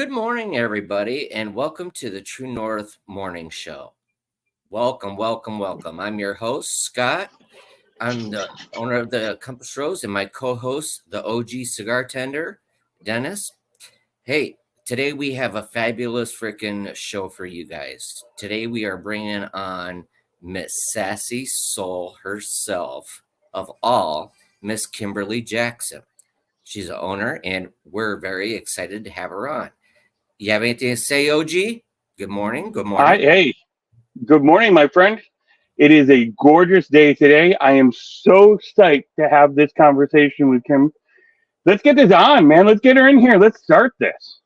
Good morning, everybody, and welcome to the True North Morning Show. Welcome, welcome, welcome. I'm your host, Scott. I'm the owner of the Compass Rose, and my co-host, the OG cigar tender, Dennis. Hey, today we have a fabulous freaking show for you guys. Today we are bringing on Miss Sassy Soul herself, of all, Miss Kimberly Jackson. She's the owner, and we're very excited to have her on. You have anything to say, OG? Good morning. Good morning. Good morning, my friend. It is a gorgeous day today. I am so psyched to have this conversation with Kim. Let's get this on, man. Let's get her in here. Let's start this.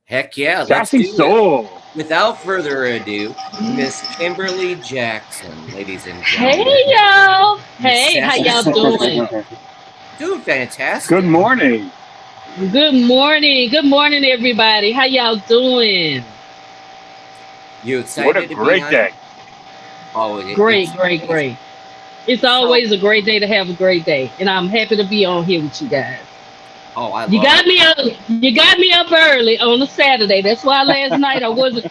Heck yeah, let's Sassy do it. Soul. Without further ado, Miss Kimberly Jackson, ladies and Hey gentlemen. y'all. Miss Hey, how Sassy y'all Soul. doing? Doing fantastic. Good morning. Good morning. Good morning, everybody. How y'all doing? You excited What a to be great on? day. Oh, Great. it's It's always a great day to have a great day, and I'm happy to be on here with you guys. Oh, I You love got it. me up. You got me up early on a Saturday. That's why last night I wasn't.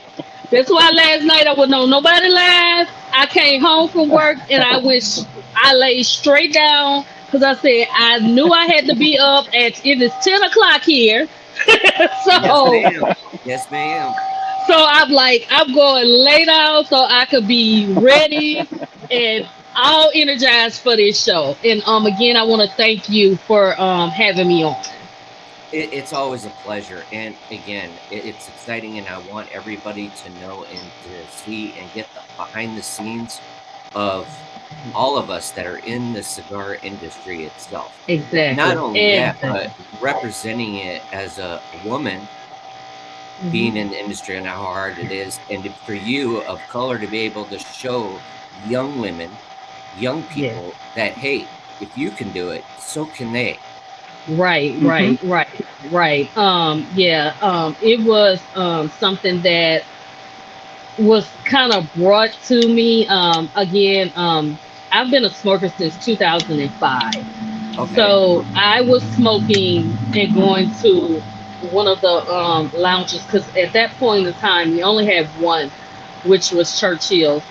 That's why last night I wasn't on nobody live. I came home from work and I laid straight down because I said I knew I had to be up at it is 10 o'clock here. Yes, so ma'am. Yes, ma'am. so I'm like I'm going lay down so I could be ready and all energized for this show. And again I want to thank you for having me on. It's always a pleasure. And again, it's exciting, and I want everybody to know and to see and get the behind the scenes of all of us that are in the cigar industry itself. Exactly. Not only that, Exactly. but representing it as a woman being in the industry and how hard it is. And for you of color to be able to show young women, young Yes. people that, hey, if you can do it, so can they. Right, Mhm. right. Yeah, it was something that was kind of brought to me. Again, I've been a smoker since 2005. Okay. So I was smoking and going to one of the lounges because at that point in time you only had one, which was Churchill's.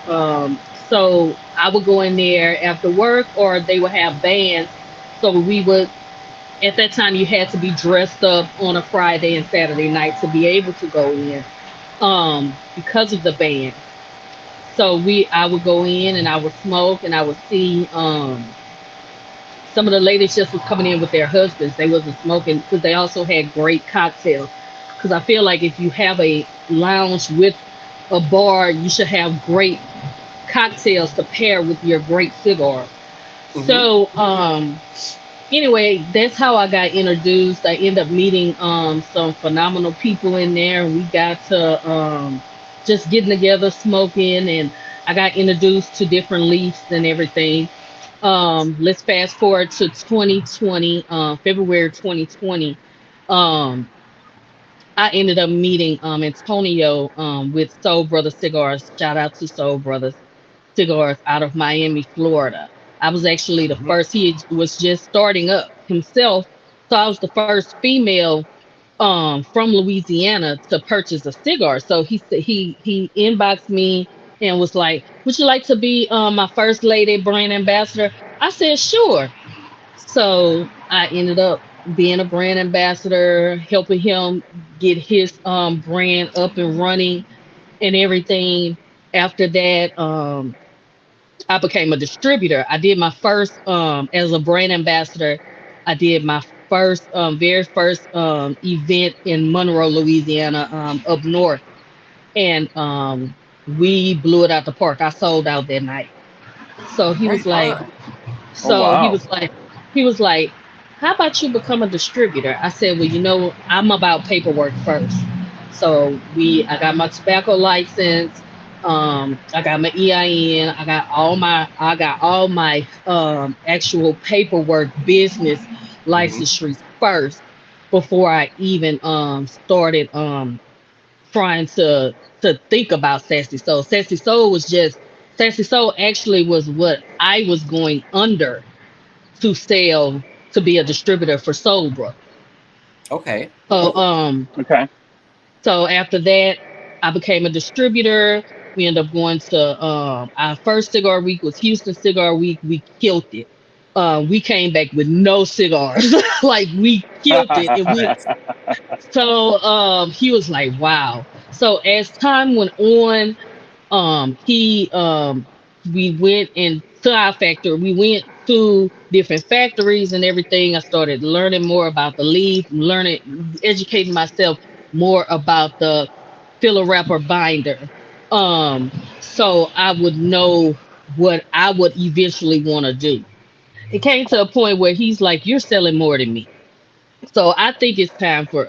So I would go in there after work, or they would have bands. So we would at that time you had to be dressed up on a Friday and Saturday night to be able to go in because of the band. So we I would go in and I would smoke and I would see some of the ladies just was coming in with their husbands. They wasn't smoking because they also had great cocktails. Because I feel like if you have a lounge with a bar, you should have great cocktails to pair with your great cigar. Mm-hmm. So anyway, that's how I got introduced. I ended up meeting some phenomenal people in there, and we got to just getting together, smoking, and I got introduced to different leaves and everything. Let's fast forward to 2020, February 2020. Um, I ended up meeting Antonio with Soul Brothers Cigars. Shout out to Soul Brothers Cigars out of Miami, Florida. I was actually the Mm-hmm. first. He was just starting up himself, so I was the first female from Louisiana to purchase a cigar. So he said he inboxed me and was like, "Would you like to be my first lady brand ambassador?" I said, "Sure." So I ended up being a brand ambassador, helping him get his brand up and running and everything. After that, I became a distributor. I did my first as a brand ambassador. I did my first very first event in Monroe, Louisiana, up north, and we blew it out the park. I sold out that night. So he was Right like, on. Oh, so he wow. was like, he was like, how about you become a distributor? I said, well, I'm about paperwork first. So I got my tobacco license. I got my EIN. I got all my actual paperwork, business Mm-hmm. license first before I even started trying to think about Sassy Soul. Sassy Soul actually was what I was going under to sell to be a distributor for Soul Brothers. Okay. So Okay. So after that, I became a distributor. We ended up going to our first cigar week was Houston Cigar Week. We killed it. We came back with no cigars. Like we killed it. And we so he was like, wow. So as time went on, he we went into our factory. We went to different factories and everything. I started learning more about the leaf, educating myself more about the filler wrapper binder. So I would know what I would eventually want to do. It came to a point where he's like, "You're selling more than me." So I think it's time for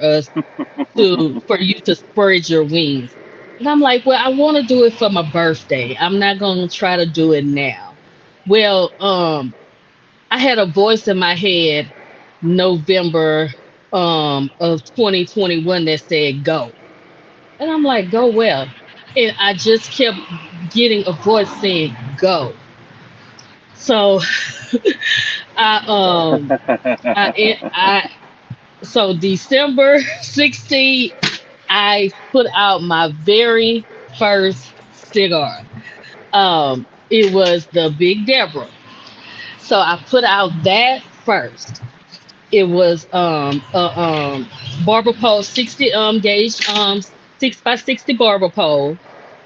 you to spread your wings. And I'm like, well, I want to do it for my birthday. I'm not gonna try to do it now. Well, I had a voice in my head November of 2021 that said go. And I'm like, go well. And I just kept getting a voice saying go. So I I so December 16th, I put out my very first cigar. It was the Big Deborah. So I put out that first. It was barber pole 60 gauge 6 by 60 barber pole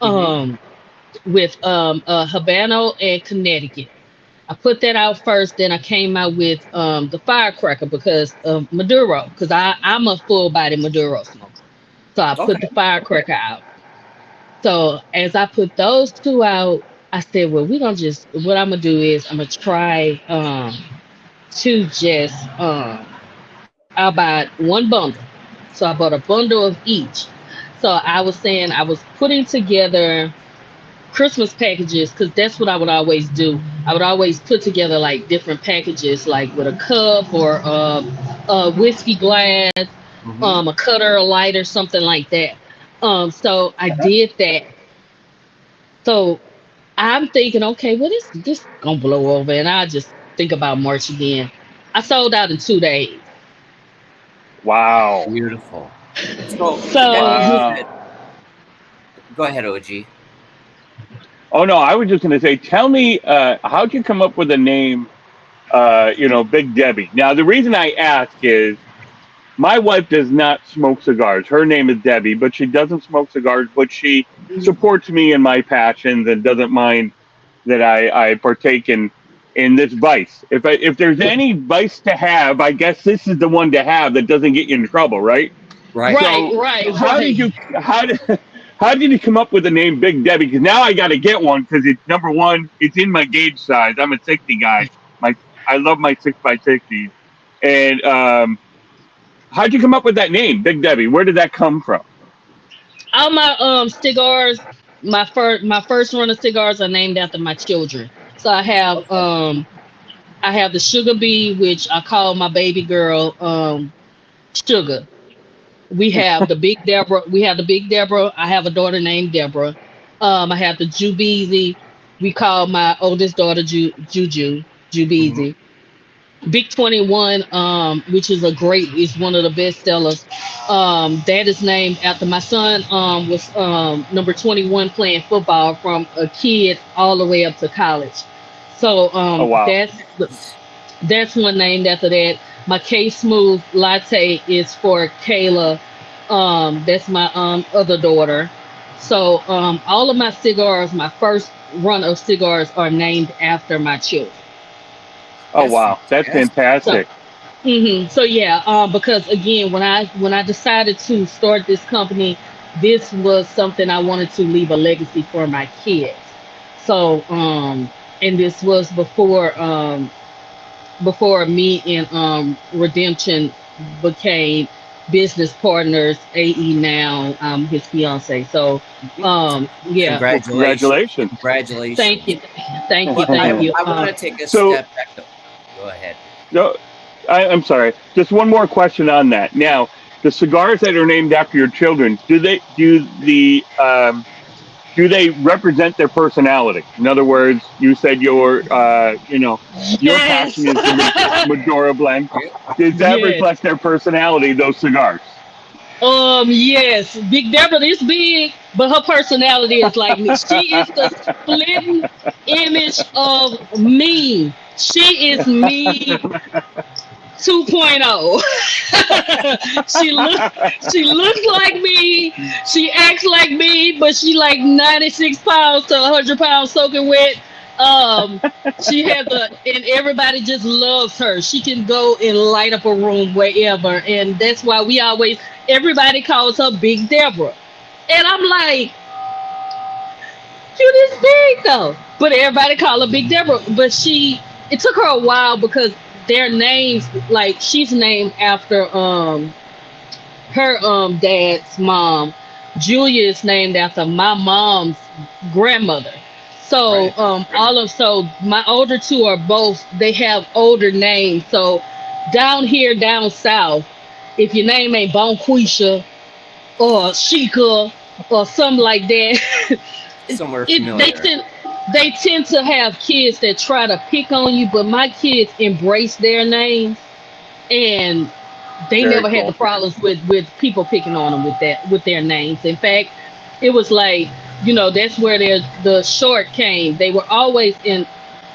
Mhm. um with Habano and Connecticut. I put that out first, then I came out with the firecracker because of Maduro, because I'm a full body Maduro smoker. So I put the Okay. firecracker out. So as I put those two out, I said, well, we're gonna just what I'm gonna do is I'm gonna try to just I bought one bundle. So I bought a bundle of each. So I was saying I was putting together Christmas packages because that's what I would always do. I would always put together like different packages, like with a cup or a whiskey glass, Hmm. a cutter, a lighter, something like that. So I did that. So I'm thinking, okay, well, this gonna blow over, and I just think about March again. I sold out in 2 days. Wow. Beautiful. So that So being Wow. said, go ahead, OG. Oh no, I was just going to say, tell me, how'd you come up with the name, Big Debbie? Now, the reason I ask is my wife does not smoke cigars. Her name is Debbie, but she doesn't smoke cigars, but she supports me in my passions and doesn't mind that I partake in this vice. If there's any vice to have, I guess this is the one to have that doesn't get you in trouble, right? Right. right, So right, how did right. you how did how did you come up with the name Big Debbie? Because now I got to get one because it's number one. It's in my gauge size. I'm a 60 guy. My I love my 6x60s. And how'd you come up with that name, Big Debbie? Where did that come from? All my cigars, my first run of cigars are named after my children. So Okay. I have the Sugar Bee, which I call my baby girl Sugar. We have the Big Deborah. I have a daughter named Deborah. I have the Jubeezy. We call my oldest daughter Juju Hmm. Jubeezy. Big 21, which is one of the best sellers. That is named after my son. Was number 21 playing football from a kid all the way up to college. So Oh wow. that's one named after that. My K Smooth Latte is for Kayla. That's my other daughter. So all of my cigars, my first run of cigars, are named after my children. Oh That's wow. That's fantastic. So fantastic. So yeah, because again, when I decided to start this company, this was something I wanted to leave a legacy for my kids. So and this was before me and Redemption became business partners. AE now his fiance. So Mhm. yeah, Well, Congratulations. congratulations. thank you, Congratulations. thank you, Well, I thank you. I want to take a So step back. Go ahead. no, I'm sorry. Just one more question on that. Now, the cigars that are named after your children, do they represent their personality? In other words, you said your Yes. passion is the Maduro blend. Okay. Does that Yes. reflect their personality? Those cigars. Yes, Big Deborah is big, but her personality is like me. She is the splitting image of me. She is me 2.0. She looks like me. She acts like me, but she like 96 pounds to 100 pounds soaking wet. Um, she has and everybody just loves her. She can go and light up a room wherever, and that's why everybody calls her Big Deborah. And I'm like, you this big though. But everybody call her Big Deborah. But it took her a while because their names, like she's named after her dad's mom. Julia is named after my mom's grandmother. So Right. my older two are both, they have older names. So down here down south, if your name ain't Bonquisha or Sheikah or something like that, Somewhere it they familiar. tend they tend to have kids that try to pick on you, but my kids embrace their names, and they Very never had the cool. problems with people picking on them with their names. In fact, it was like, that's where the short came. They were always in.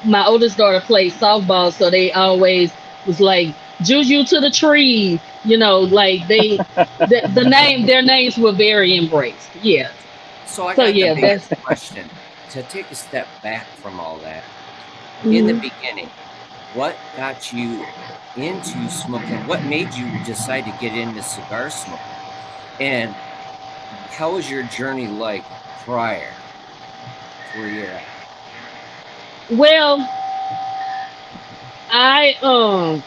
My oldest daughter played softball, so they always was like Juju to the tree. Like their names were very embraced. Yeah. So I So got the yeah, biggest that's. question. To take a step back from all that, in the Mhm. beginning, what got you into smoking? What made you decide to get into cigar smoking? And how was your journey like prior to where you're at? Well, I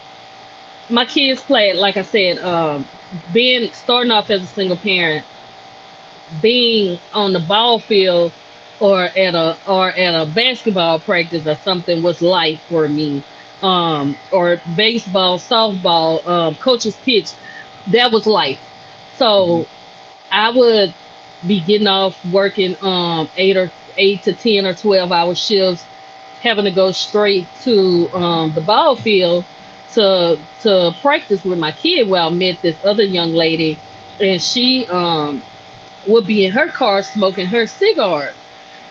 my kids played, like I said, being starting off as a single parent, being on the ball field or at a basketball practice or something was life for me. Or baseball, softball, coach's pitch, that was life. Hmm. So I would be getting off working 8 to 10 or 12 hour shifts, having to go straight to the ball field to practice with my kid. Well, I met this other young lady, and she would be in her car smoking her cigar.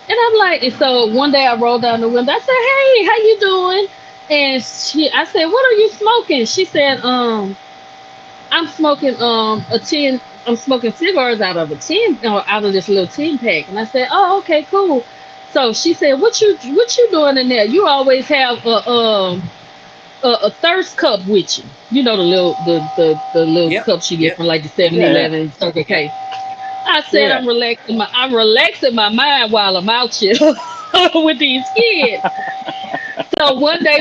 And I'm like, and so one day I rolled down the window. I said, "Hey, how you doing?" And I said, "What are you smoking?" She said, I'm smoking a tin. I'm smoking cigars out of a tin, or out of this little tin pack." And I said, "Oh, okay, cool." So she said, "What you doing in there? You always have a thirst cup with you. You know, the little Yep. cups you get Yep. from like the Yeah, yeah, 7-Eleven Circle Yep. K." I said, yeah. I'm relaxing my mind while I'm out here with these kids. So one day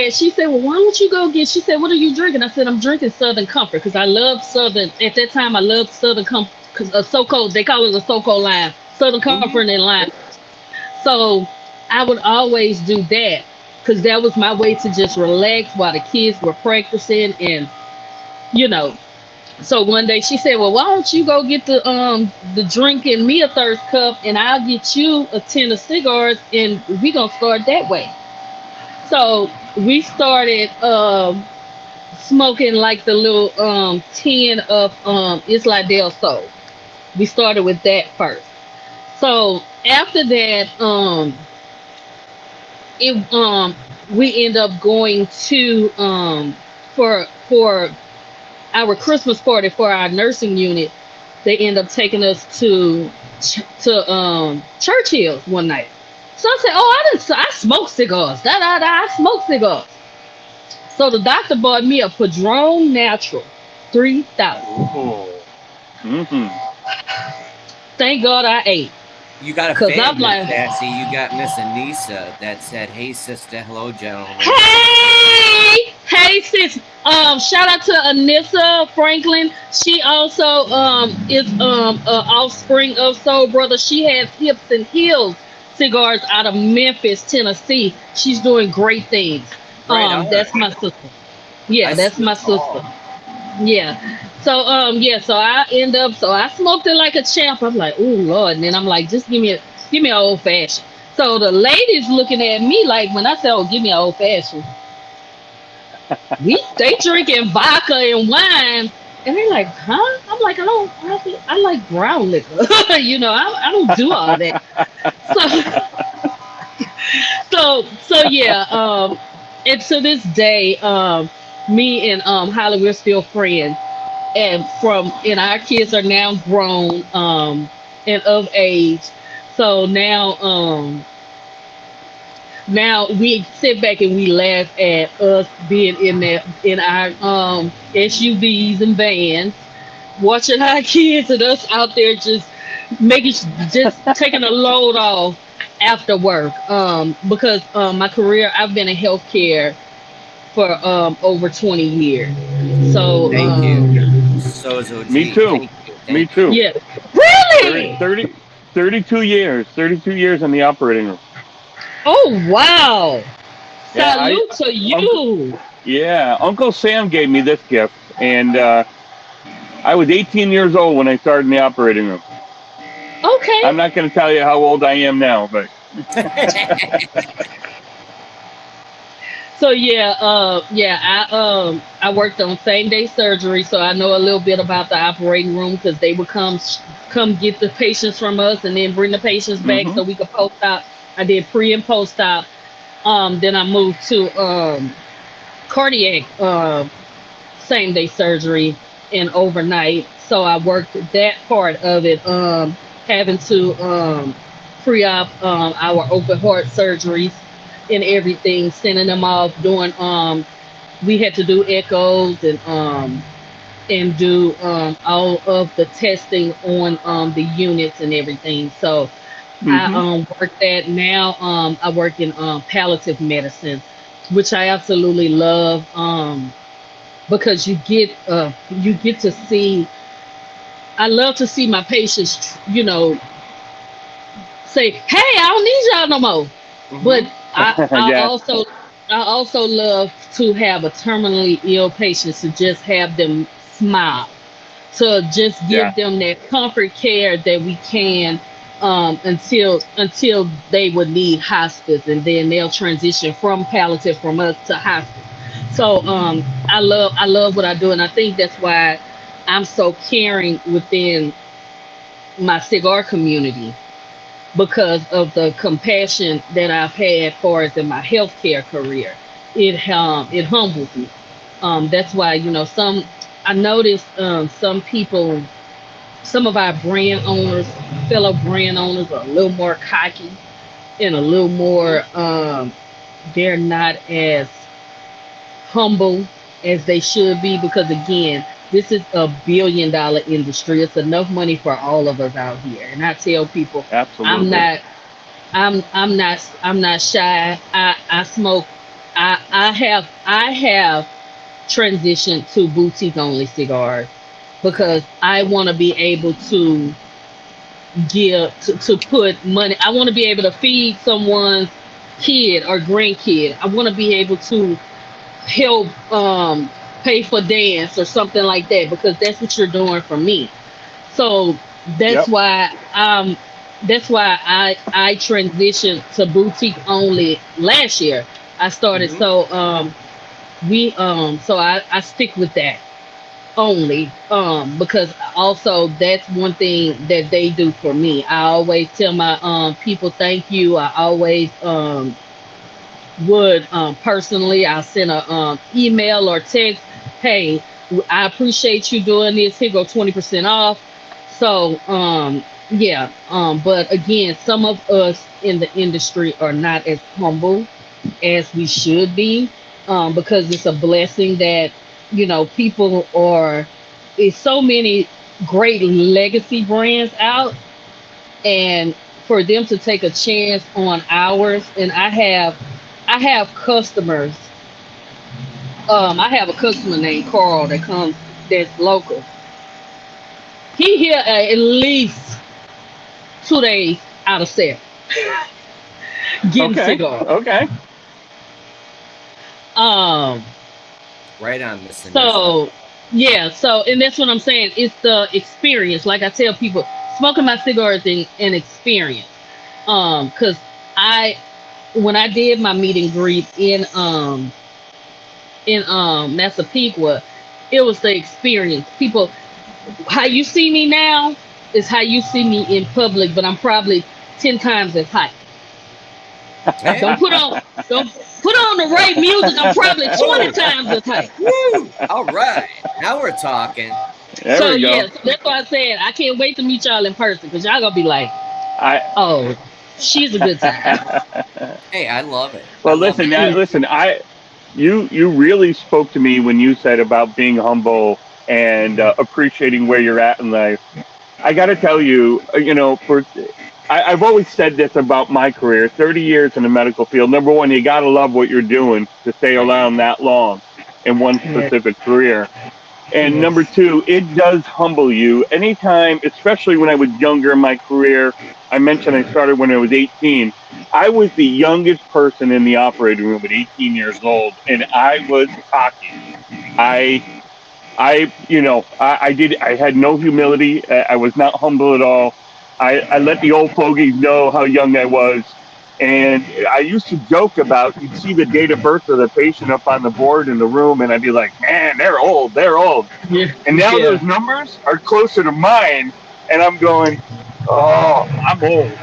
she said, "Well, why don't you go get?" She said, "What are you drinking?" I said, "I'm drinking Southern Comfort because I love Southern." At that time, I loved Southern Comfort because SoCo. They call it a SoCo line, Southern Comfort Hmm. and line. So I would always do that because that was my way to just relax while the kids were practicing, and you know. So one day she said, "Well, why don't you go get the drink and me a thirst cup, and I'll get you a tin of cigars, and we gonna start that way." So we started smoking like the little tin of Isla del Sol. We started with that first. So after that, it we end up going to for our Christmas party for our nursing unit. They end up taking us to Churchill's one night. So I said, "Oh, I smoke cigars. Da da da. I smoke cigars." So the doctor bought me a Padron Natural 3000. Ooh. Mm-hmm. Thank God I ate. You got a Cause I'm fan, Miss like, Sassy. You got Miss Anissa that said, "Hey, sister. Hello, gentlemen." hey sis. Shout out to Anissa Franklin. She also is a offspring of Soul Brother. She has Hips and Heels cigars out of Memphis, Tennessee. She's doing great things. Right on. That's my sister. I Yeah, that's see my them sister. all. Yeah. So so I smoked it like a champ. I'm like, "Oh Lord," and then I'm like, "Just give me an old fashioned." So the ladies looking at me like, when I said, "Oh, give me an old fashioned," they drinking vodka and wine, And they're like, huh? I'm like, I like brown liquor. I don't do all that. So, so yeah. And to this day, me and Holly, we're still friends. And our kids are now grown, and of age. So now we sit back and we laugh at us being in our SUVs and vans, watching our kids and us out there making just taking a load off after work. Because my career, I've been in healthcare for over 20 years. So Thank you. So is OG. Me too. Thank you. Me Thank you. too. yeah, 30, really. 30, 32 years. 32 years in the operating room. Oh wow! Yeah, Salute to you. Uncle Sam gave me this gift, and I was 18 years old when I started in the operating room. I'm Okay. not going to tell you how old I am now, but So yeah, I worked on same day surgery, so I know a little bit about the operating room because they would come get the patients from us and then bring the patients back hmm so we could post op. I did pre and post op. Then I moved to cardiac same day surgery and overnight. So I worked that part of it, having to pre op our open heart surgeries and everything, sending them off, doing we had to do echoes and do all of the testing on the units and everything. So I hmm work that now. I work in palliative medicine, which I absolutely love, because you get to see. I love to see my patients, say, "Hey, I don't need y'all no more." But Hmm. I yes. also love to have a terminally ill patient to just have them smile, to just Yeah. give them that comfort care that we can, until they would need hospice, and then they'll transition from palliative from us to hospice. So I love what I do, and I think that's why I'm so caring within my cigar community, because of the compassion that I've had for us in my healthcare career. It humbles me. That's why, some I noticed, some people, some of our brand owners, fellow brand owners, are a little more cocky and a little more, they're not as humble as they should be, because again, this is a billion-dollar industry. It's enough money for all of us out here. And I tell people, I'm Absolutely. not I'm not shy. I smoke. I have transitioned to boutique only cigars Okay. because I want to be able to to put money. I want to be able to feed someone's kid or grandkid. I want to be able to help pay for dance or something like that, because that's what you're doing for me. So that's Yep. why I transitioned to boutique only last year. I started, Hmm. so I stick with that only, because also that's one thing that they do for me. I always tell my people thank you. I always would, personally, I'll send a email or text, hey, I appreciate you doing this, here go 20% off. So yeah, but again, some of us in the industry are not as humble as we should be, because it's a blessing that, people are, it's so many great legacy brands out, and for them to take a chance on ours. And I have customers. I have a customer named Carl that comes, that's local. He here at least 2 days out of set getting Okay. cigars. Okay. Um, Right on, Miss Anissa. so yeah, so and that's what I'm saying. It's the experience. Like I tell people, smoking my cigars is an experience. Cause I when I did my meet and greet in Massapequa, It was the experience. People, how you see me now is how you see me in public, but I'm probably 10 times as high. Hey, Don't put on the right music. I'm probably 20 times as high. woo! All right, now we're talking. There So we go. yes, that's why I said I can't wait to meet y'all in person because y'all gonna be like, I oh, she's a good time. Hey, I love it. I well, love listen, it. you really spoke to me when you said about being humble and appreciating where you're at in life. I got to tell you, I've always said this about my career, 30 years in the medical field. Number one, you got to love what you're doing to stay around that long in one Yes, specific career. And number yes, two, it does humble you. Anytime, especially when I was younger in my career, I mentioned I started when I was 18. I was the youngest person in the operating room at 18 years old, and I was cocky. I I had no humility. I was not humble at all. I let the old fogies know how young I was. And I used to joke about, you'd see the date of birth of the patient up on the board in the room, and I'd be like, man, they're old, they're old. yeah, And now those yeah. numbers are closer to mine, and I'm going, oh, I'm old.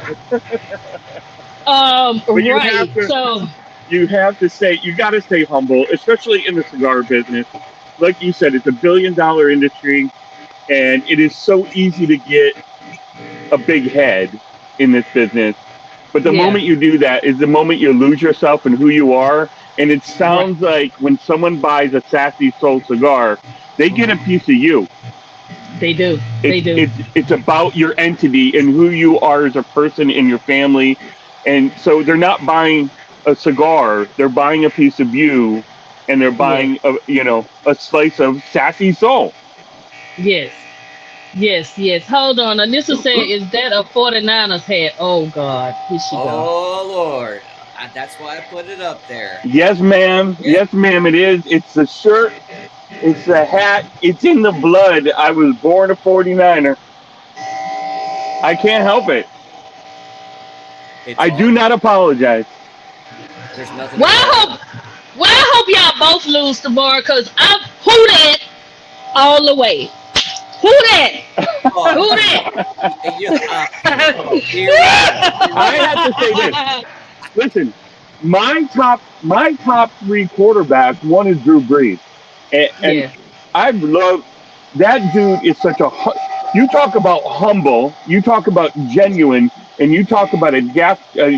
But Right. So you got to stay humble, especially in the cigar business. Like you said, it's $1 billion industry, and it is so easy to get a big head in this business. But the yeah, moment you do that is the moment you lose yourself and who you are. And it right. sounds like when someone buys a Sassy Soul cigar, they get a piece of you. They do. They It's do. it's it's about your entity and who you are as a person in your family. And so they're not buying a cigar; they're buying a piece of you, and they're Yes, buying a slice of Sassy Soul. yes, yes, yes. Hold on. Anissa said, "Is that a 49ers hat?" Oh God, here she go. Oh Lord, that's why I put it up there. Yes, ma'am. Yeah. Yes, ma'am. It is. It's the shirt. It's the hat. It's in the blood. I was born a 49er. I can't help it. It's I do all. not apologize. There's nothing Well, to apologize. I hope y'all both lose tomorrow, cause I'm who that all the way. Who that? Oh, Who that? here we go. Here we I go. have to say this. Listen, my top three quarterbacks. One is Drew Brees, and Yeah, I've loved that dude. Is such a you talk about humble, you talk about genuine, and you talk about a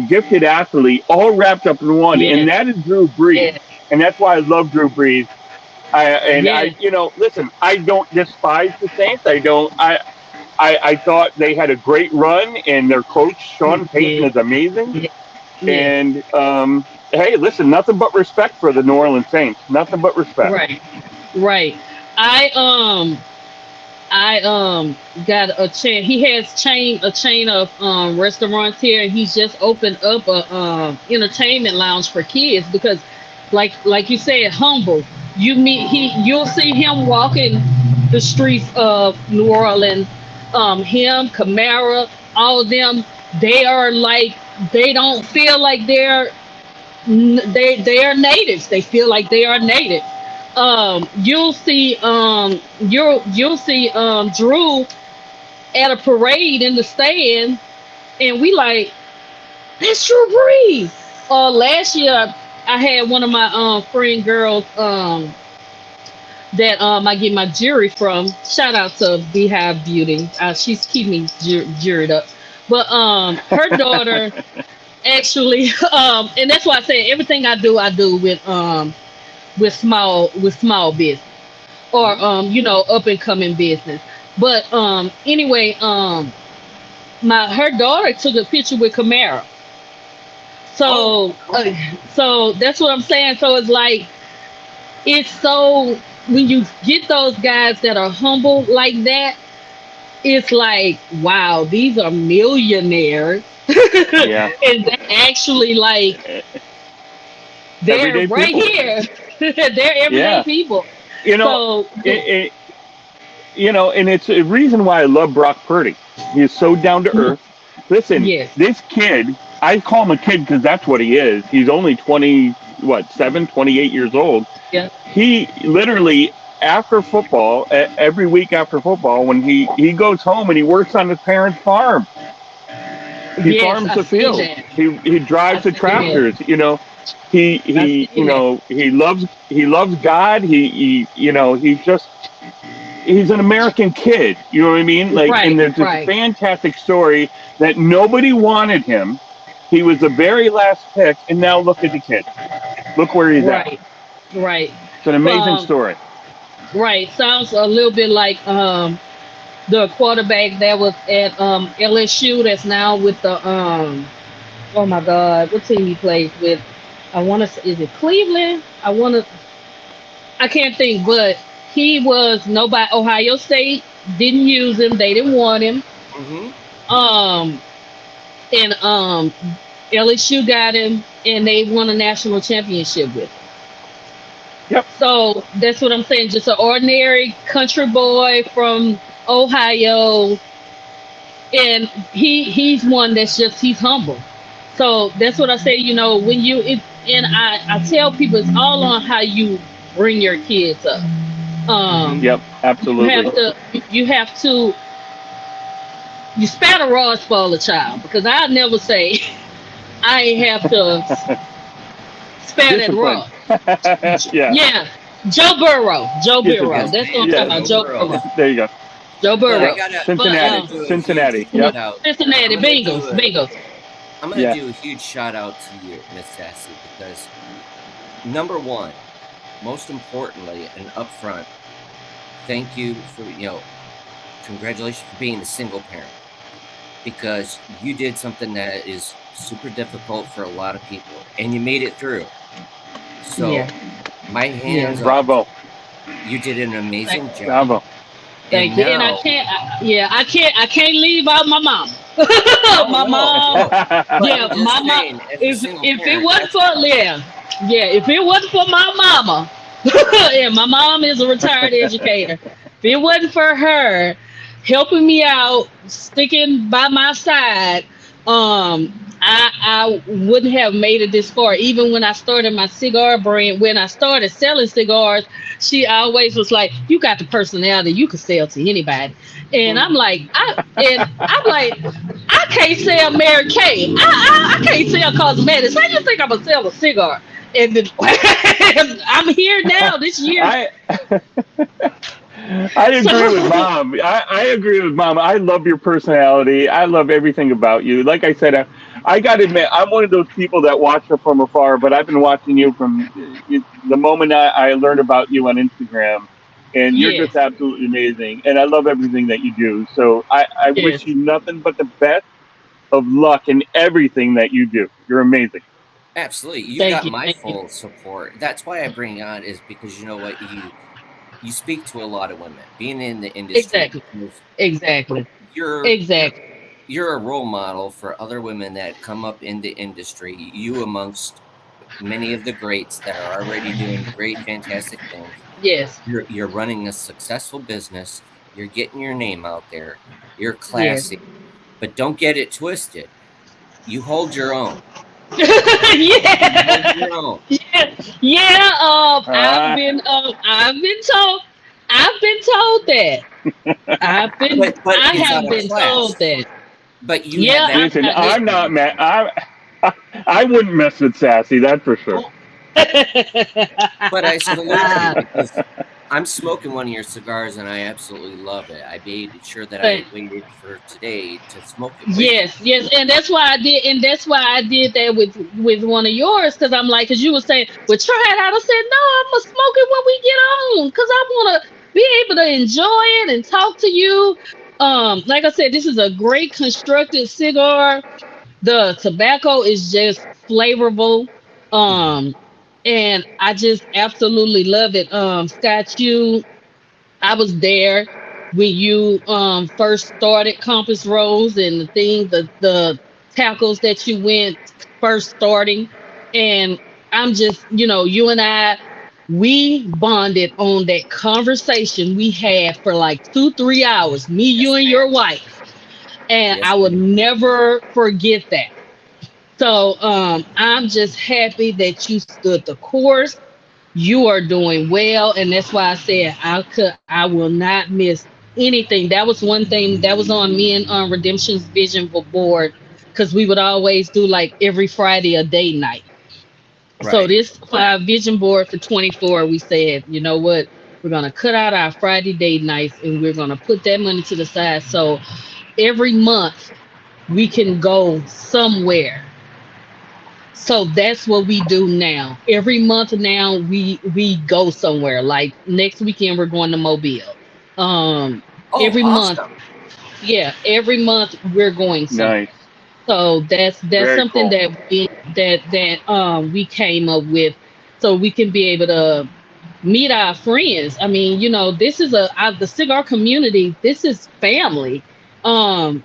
gifted athlete, all wrapped up in one, and yeah, that is Drew Brees, yeah, and that's why I love Drew Brees. yeah, Listen, I don't despise the Saints. I don't. I thought they had a great run, and their coach Sean Payton yeah, is amazing. yeah, yeah. And hey, listen, nothing but respect for the New Orleans Saints. Nothing but respect. Right, right. I I got a chain. He has a chain of restaurants here, and he's just opened up a entertainment lounge for kids because, like you said, humble. You'll see him walking the streets of New Orleans. Him, Camara, all of them. They are like they don't feel like they are natives. They feel like they are native. You'll see Drew at a parade in the stand, and we like that's Drew Brees. Last year I had one of my friend girls that I get my jewelry from. Shout out to Beehive Beauty. She's keeping me jeweled up. But her daughter actually and that's why I say everything I do with small business or up and coming business. But anyway, my her daughter took a picture with Camara. Oh, So so that's what I'm saying. So it's like it's so when you get those guys that are humble like that, it's like wow, these are millionaires. Yeah. And they actually like they're Everyday right people. here. They're everyday Yeah. people. You know, So it, and it's a reason why I love Brock Purdy. He is so down to earth. Listen, yes, this kid, I call him a kid because that's what he is. He's only 28 years old. yeah, He literally, after football, every week after football, when he goes home and he works on his parents' farm. He Yes, farms I the see field. that. He I drives the see that. tractors. You know, he I see that. he loves God. He's an American kid. You know what I mean? Like, and Right, there's this right, fantastic story that nobody wanted him. He was the very last pick, and now look at the kid. Look where he's at. right, right. It's an amazing Um, story. right. Sounds a little bit like the quarterback that was at LSU that's now with the oh my God, what team he plays with? I want to say, is it Cleveland? I can't think, but he was nobody. Ohio State didn't use him. They didn't want him. Mm-hmm. Um, and LSU got him, and they won a national championship with him. Yep. So that's what I'm saying. Just an ordinary country boy from Ohio, and he's one that's just he's humble. So that's what I say. You know, when you it, and I tell people it's all on how you bring your kids up. Mm-hmm. Um, Yep. you have Absolutely. to you have to you spat a raw spoil a child because I never say I ain't have to spare that Discipline. raw. Yeah. Yeah, Joe Burrow. Joe Burrow. Discipline. Yes, That's what I'm ma'am. talking Yeah. about. Joe Joe Burrow. Burrow. There you go. Joe But I Burrow. Yep. gotta But I Cincinnati. gotta do a huge Cincinnati. Yep. shout out. Cincinnati I'm gonna Bengals. do a Bengals. I'm gonna Yeah. do a huge shout out to you, Miss Sassy, because number one, most importantly and upfront, thank you for congratulations for being a single parent. Because you did something that is super difficult for a lot of people and you made it through. So Yeah. my Yeah. hands off. Bravo. You did an amazing job. Bravo. And Thank you. And now, I can't leave out my mom. oh My no, mom. but Yeah, I'm my just mom. saying, as a single If it parent, wasn't that's for tough. if it wasn't for my mama, and my mom is a retired educator. If it wasn't for her helping me out, sticking by my side, I wouldn't have made it this far. Even when I started my cigar brand, when I started selling cigars, she always was like, "You got the personality, you can sell to anybody." And I'm like, I can't sell Mary Kay. I can't sell cosmetics. How you think I'm gonna sell a cigar? And then, I'm here now this year. I I agree with So mom. I agree with mom. I love your personality. I love everything about you. Like I said, I got to admit, I'm one of those people that watch her from afar, but I've been watching you from the moment I learned about you on Instagram, and you're yes, just absolutely amazing. And I love everything that you do. So I yes. wish you nothing but the best of luck in everything that you do. You're amazing. Absolutely, you Thank got you, my thank you. full support. That's why I bring you on is because you know what you speak to a lot of women being in the industry Exactly, because exactly, you're exactly. you're a role model for other women that come up in the industry. You amongst many of the greats that are already doing great, fantastic things. Yes, You're running a successful business. You're getting your name out there. You're yes. classy, but don't get it twisted. You hold your own. You hold Yeah, your own. yeah, yeah. Uh, I've been told that. But I it's out have of been told class. that. But you have Yeah, that listen, I'm not charisma. mad. I wouldn't mess with Sassy. That's for sure. Well, but I salute you because I'm smoking one of your cigars and I absolutely love it. I made sure that I Thank- waited for today to smoke it with you. yes, yes, and that's why I did that with one of yours because I'm like, because you were saying, well, try it out. I said, no, I'm gonna smoke it when we get on because I want to be able to enjoy it and talk to you. Like I said, this is a great constructed cigar. The tobacco is just flavorful. Um, and I just absolutely love it. Scott, I was there when you first started Compass Rose and the tackles that you went first starting. And I'm just, you and I, we bonded on that conversation we had for like 2, 3 hours, me, you, Yes, and ma'am. your wife. And Yes, I would ma'am. never forget that. So I'm just happy that you stood the course. You are doing well, and that's why I said I will not miss anything. That was one thing that was on me and on Redemption's vision board, because we would always do like every Friday a day night. So Right. this vision board for 24, we said, you know what? We're gonna cut out our Friday date nights and we're gonna put that money to the side. So every month we can go somewhere. So that's what we do now. Every month now we go somewhere. Like next weekend we're going to Mobile. Um Oh, every month, awesome. yeah, every month we're going somewhere. Nice. So that's Very something cool. that we came up with, so we can be able to meet our friends. I mean, this is the cigar community. This is family. Um,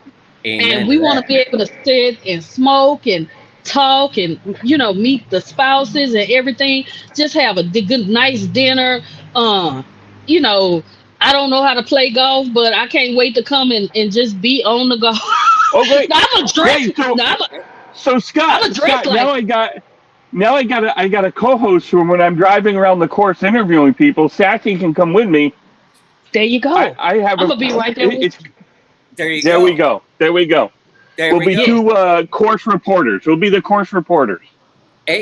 and Amen to we want to that. be able to sit and smoke and talk and meet the spouses and everything. Just have a good nice dinner. Um, you know, I don't know how to play golf, but I can't wait to come and just be on the golf. Oh, great. Now, I'm a dress. Hey, so Now, so I'm a Scott, dress Scott, like. I got a co-host who, when I'm driving around the course interviewing people, Sassy can come with me. There you go. I have I'm a. gonna be right there with It's you. There you there we go. go. There we go. There We'll we be go. Yeah, two course reporters. We'll be the course reporters.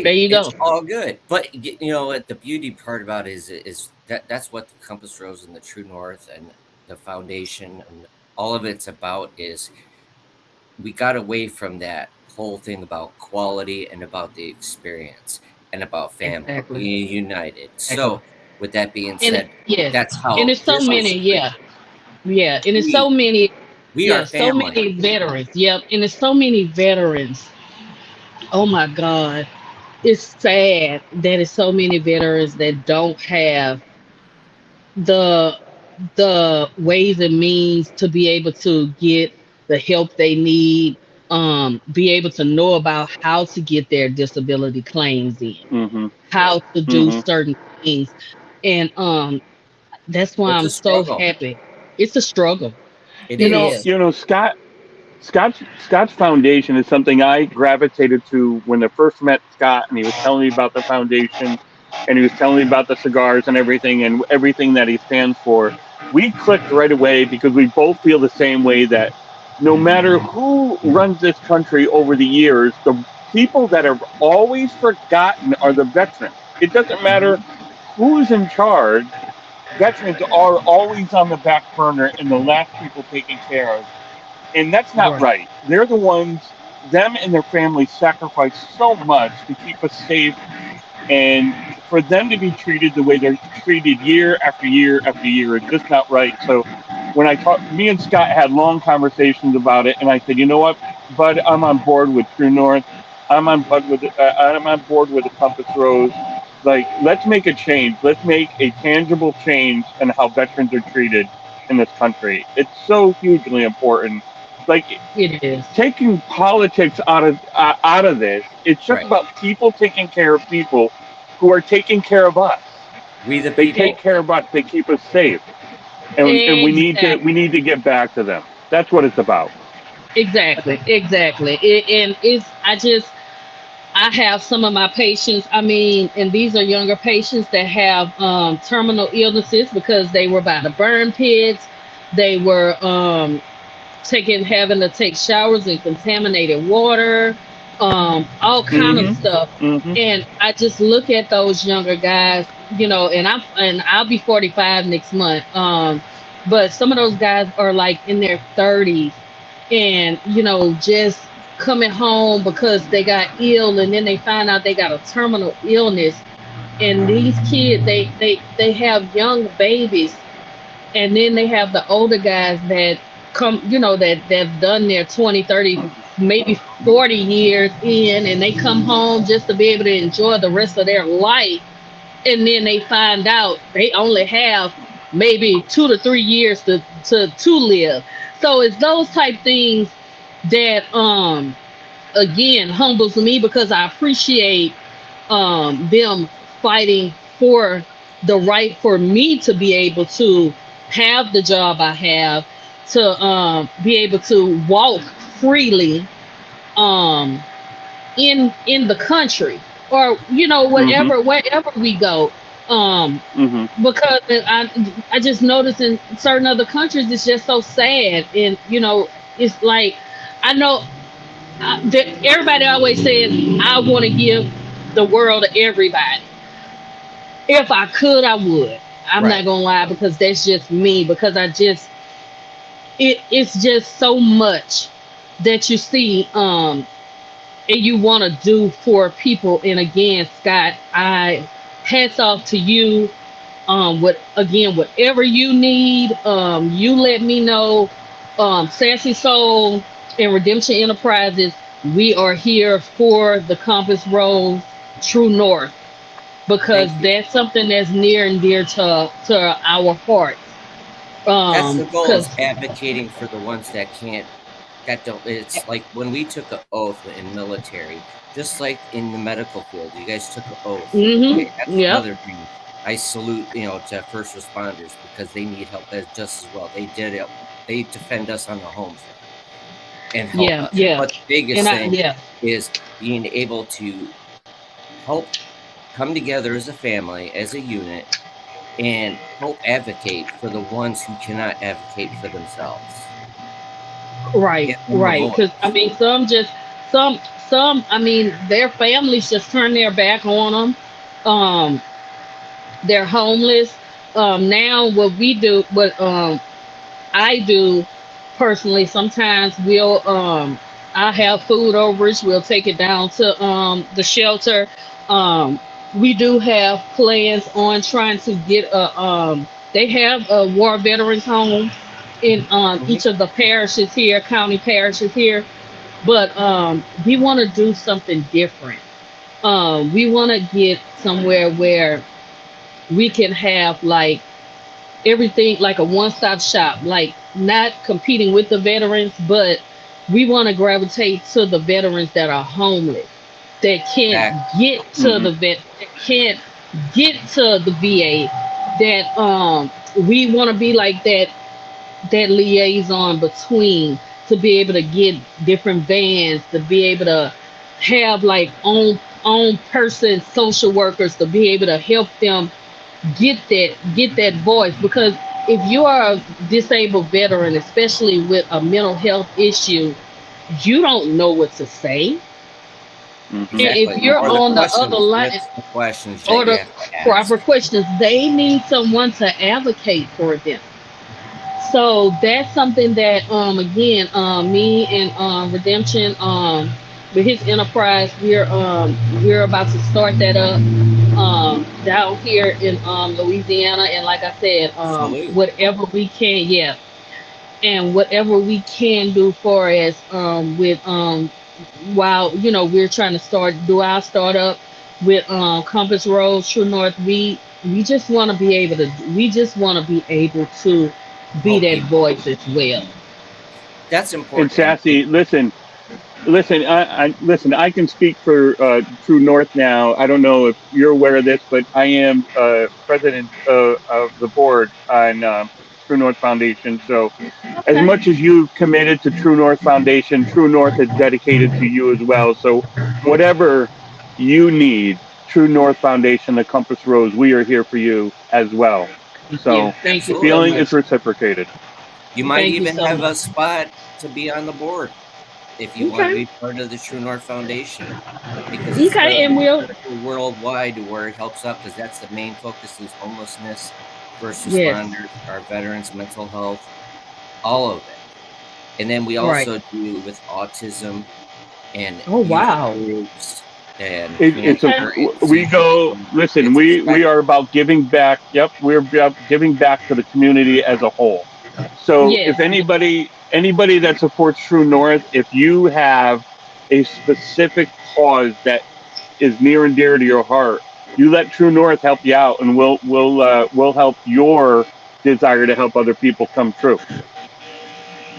there Hey, you it's go. all good. But you know what the beauty part about it is that that's what the Compass Rose and the True North and the foundation and all of it's about is we got away from that whole thing about quality and about the experience and about family Exactly. being united. Exactly. So with that being And said, yes, that's and how it's so this many. is. Yeah, yeah, and it's We so many. we are Yeah, so family. many veterans. Yep, and it's so many veterans. Oh my God, it's sad that it's so many veterans that don't have the ways and means to be able to get the help they need, be able to know about how to get their disability claims in, Mm-hmm. how to do Mm-hmm. certain things. And that's why It's I'm a so struggle. happy. It's a struggle. It It is. is. Scott's foundation is something I gravitated to when I first met Scott, and he was telling me about the foundation, and he was telling me about the cigars and everything that he stands for. We clicked right away because we both feel the same way that no matter who runs this country over the years, the people that are always forgotten are the veterans. It doesn't matter who's in charge, veterans are always on the back burner and the last people taken care of, and that's not Right. right. They're the ones, them and their families sacrifice so much to keep us safe, and for them to be treated the way they're treated year after year after year is just not right. So when I talked, me and Scott had long conversations about it, and I said, you know what, Bud, I'm on board with True North. I'm on board with the Compass Rose. Like, let's make a change. Let's make a tangible change in how veterans are treated in this country. It's so hugely important. Like, It is. taking politics out of this, it's just Right. about people taking care of people who are taking care of us. We the They take people. care of us. They keep us safe, and we Exactly. need to get back to them. That's what it's about. Exactly. Exactly. And it's I have some of my patients, I mean, and these are younger patients that have terminal illnesses because they were by the burn pits. They were having to take showers in contaminated water, all kind of Mm-hmm. stuff. Mm-hmm. And I just look at those younger guys, and I'll be 45 next month. But some of those guys are like in their 30s, and just coming home because they got ill, and then they find out they got a terminal illness. And these kids, they have young babies, and then they have the older guys that come, that've done their 20, 30, maybe 40 years in, and they come home just to be able to enjoy the rest of their life. And then they find out they only have maybe 2 to 3 years to live. So it's those type things that again humbles me, because I appreciate them fighting for the right for me to be able to have the job I have, to be able to walk freely um in the country, or Mm-hmm. wherever we go. Because I just noticed in certain other countries it's just so sad, and it's like I know that everybody always says I want to give the world to everybody. If I could, I would. I'm not Right. gonna lie, because that's just me. Because it's just so much that you see, and you want to do for people. And again, Scott, I hats off to you. Whatever you need, you let me know. Sassy Soul and Redemption Enterprises, we are here for the Compass Rose True North, because Thank you. that's something that's near and dear to our hearts. That's the goal, Because is advocating for the ones that can't, that don't. It's like when we took an oath in military, just like in the medical field, you guys took an oath. Okay, that's yep, another thing. I salute, to first responders, because they need help just as well. They did it. They defend us on the home front and help yeah, us. yeah, But the biggest and thing yeah, is being able to help come together as a family, as a unit, and help advocate for the ones who cannot advocate for themselves. right, Give them a right. voice. Because I mean, some some. I mean, their families just turn their back on them. They're homeless. Now what we do, what I do personally, sometimes I have food overage. We'll take it down to the shelter. Um we do have plans on trying to get a they have a war veterans home in Mhm. each of the parishes here, county parishes here. But we want to do something different. We want to get somewhere where we can have like everything, like a one-stop shop, like not competing with the veterans, but we want to gravitate to the veterans that are homeless, that can't Exactly. get to the that can't get to the VA, that we want to be like that liaison between, to be able to get different vans, to be able to have like own person social workers, to be able to help them get that voice. Because if you are a disabled veteran, especially with a mental health issue, you don't know what to say. And if Exactly. you're Or the on the other questions, line, what's the questions that or you the have to ask? proper questions, they need someone to advocate for them. So that's something that again, me and Redemption, with his enterprise, we're about to start that up down here in Louisiana. And like I said, Salute. whatever we can, yeah, and whatever we can do for as with while we're trying to do our startup with Compass Road True North. We just want to be able to be Help that people. voice as well. That's And important. And Sassy, listen. Listen. I can speak for True North now. I don't know if you're aware of this, but I am president of the board on True North Foundation. So, as Okay. much as you've committed to True North Foundation, True North is dedicated to you as well. So, whatever you need, True North Foundation, the Compass Rose, we are here for you as well. Yeah. So, Thank you the so absolutely. feeling is much. reciprocated. You might Thank you even so have much. a spot to be on the board if you want to Okay. be part of the True North Foundation, because it's Okay. And we'll. critical worldwide where it helps out, because that's the main focus, is homelessness, first Yes. responders, our veterans, mental health, all of it. And then we Right. also do with autism and Oh youth wow. groups and It's a Okay. cancer and we go CTE. listen. It's a We are spectrum. about giving back. Yep, we're about giving back to the community as a whole. So Yes. if anybody that supports True North, if you have a specific cause that is near and dear to your heart, you let True North help you out, and we'll help your desire to help other people come true.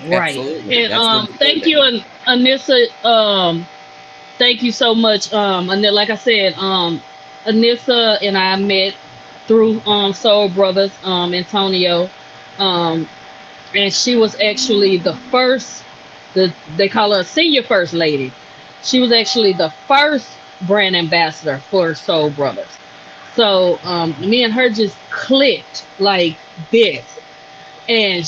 Right. Absolutely. And That's what we're thank you, doing. Anissa. Thank you so much. And then, like I said, Anissa and I met through Soul Brothers, Antonio, um, and she was actually the first. They call her a senior first lady. She was actually the first brand ambassador for Soul Brothers. So me and her just clicked like this. And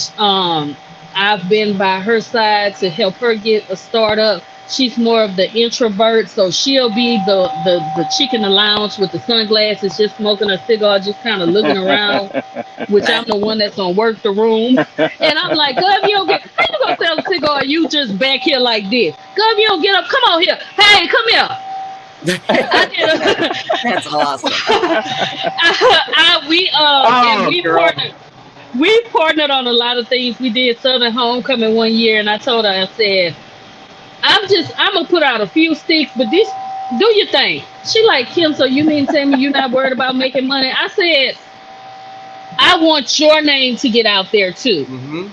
I've been by her side to help her get a startup. She's more of the introvert, so she'll be the chick in the lounge with the sunglasses, just smoking a cigar, just kind of looking around, which I'm the one that's gonna work the room. And I'm like, girl, if you don't get, how you gonna sell a cigar? You just back here like this. Girl, if you don't get up, come on here. Hey, come here. I did That's awesome. And we partnered on a lot of things. We did Southern Homecoming one year, and I told her, I said, I'm gonna put out a few sticks, but this, do your thing. She like, Kim, so you mean to tell me you're not worried about making money? I said, I want your name to get out there too. Mm-hmm.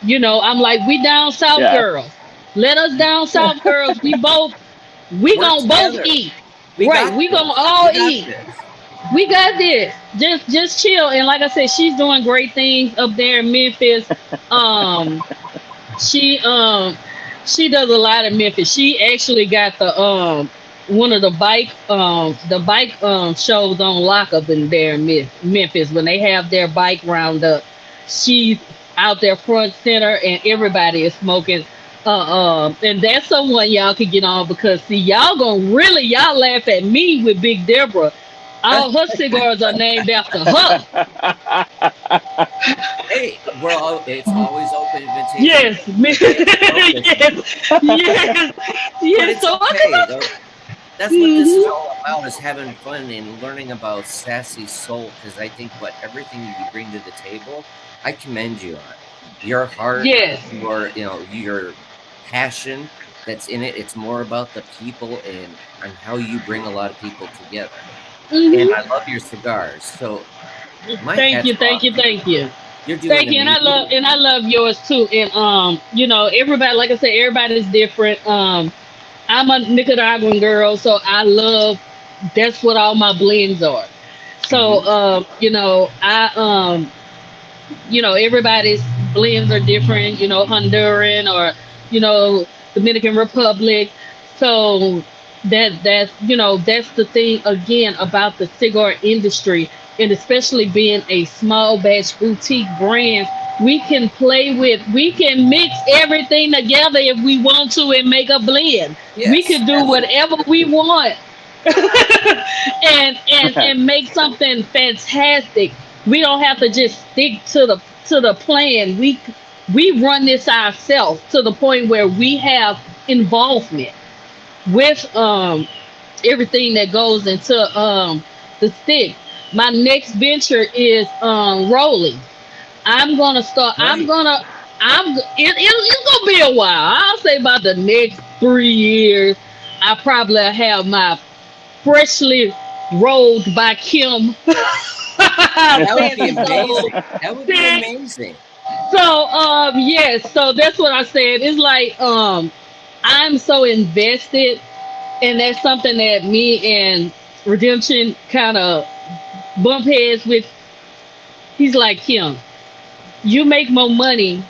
You know, I'm like, we down south girls. Let us down south girls. We gonna both eat. We gonna all eat. We got this. Just chill. And like I said, she's doing great things up there in Memphis. She does a lot in Memphis. She actually got the one of the bike shows on lock up in there in Memphis when they have their bike roundup. She's out there front center and everybody is smoking. And that's someone y'all could get on, because see, y'all laugh at me with Big Deborah. All her cigars are named after her. Hey, it's always open invitation. Yes, yes. So okay, that's what this is all about, is having fun and learning about Sassy Soul, because I think everything you bring to the table, I commend you on. Your heart, your passion that's in it. It's more about the people and how you bring a lot of people together. Mm-hmm. And I love your cigars. So thank you. You're doing thank you, and I love yours too. And everybody, like I said, everybody's different. I'm a Nicaraguan girl, so that's what all my blends are. So everybody's blends are different, Honduran or Dominican Republic. So that's the thing again about the cigar industry, and especially being a small batch boutique brand, we can mix everything together if we want to and make a blend. Yes, we can do whatever we want and make something fantastic. We don't have to just stick to the plan. We run this ourselves to the point where we have involvement with everything that goes into the stick. My next venture is rolling. I'm gonna start. Right. It's gonna be a while. I'll say about the next 3 years. I probably have my freshly rolled by Kim. That would be amazing. That would be amazing. So yes, so that's what I said. It's like I'm so invested, and that's something that me and Redemption kind of bump heads with. He's like, Kim, you make more money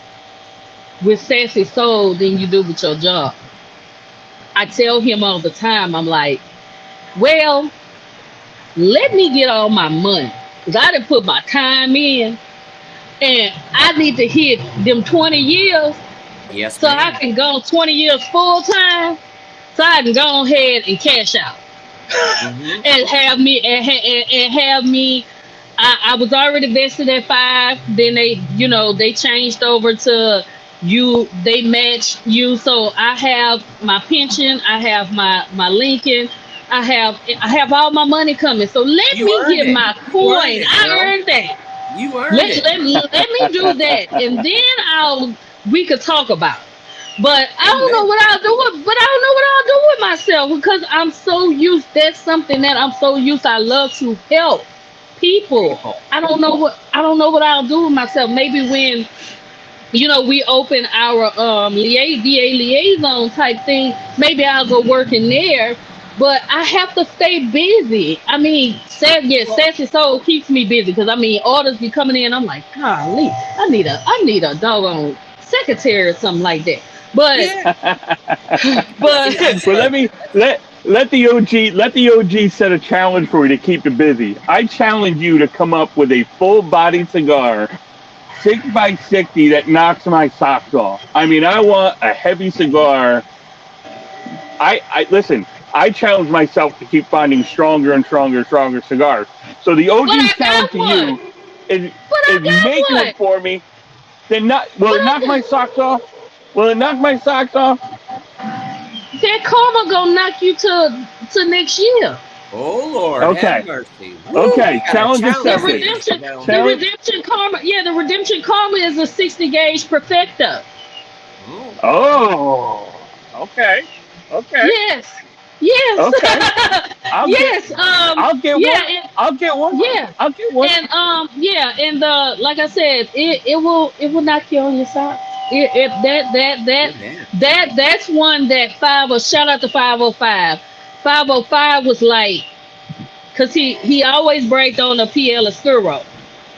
with Sassy Soul than you do with your job. I tell him all the time, I'm like, well, let me get all my money, because I done put my time in, and I need to hit them 20 years. Yes, so I can go 20 years full time, so I can go ahead and cash out. Mm-hmm. and have me. I was already vested at 5. Then they changed over to you. They match you, so I have my pension. I have my Lincoln. I have all my money coming. So let me get my coin. I earned that. You earned it. Let me do that, and then we could talk about it. But I don't know what I'll do with myself, because I'm so used. That's something that I'm so used to. I love to help people. I don't know what I'll do with myself. Maybe when we open our VA liaison type thing, maybe I'll go work in there. But I have to stay busy. I mean, Sassy Soul keeps me busy, because orders be coming in. I'm like, golly, I need a doggone secretary or something like that. But let the OG set a challenge for you to keep you busy. I challenge you to come up with a full body cigar, 6x60 that knocks my socks off. I mean, I want a heavy cigar. I listen. I challenge myself to keep finding stronger and stronger cigars. So the But OG I challenge got to one. you is But I is make got one one. for me. Then not will But it I knock my got socks off? Will it knock my socks off? that karma gonna knock you to next year. Oh Lord, have Okay. mercy. Woo, Okay. we got a Challenge The challenge, accepted. ladies and redemption, the gentlemen. Challenge. redemption karma, yeah, the redemption karma is a 60 gauge perfecta. Mm. Oh. Okay. Okay. Yes, yes, Okay. I'll get. yes. I'll get Yeah, one. I'll get one. yeah, I'll get one. and yeah, and like I said, it will knock you on your socks. It Amen. that's one that shout out to 505. 505 was like, cause he always bragged on the PL Oscuro.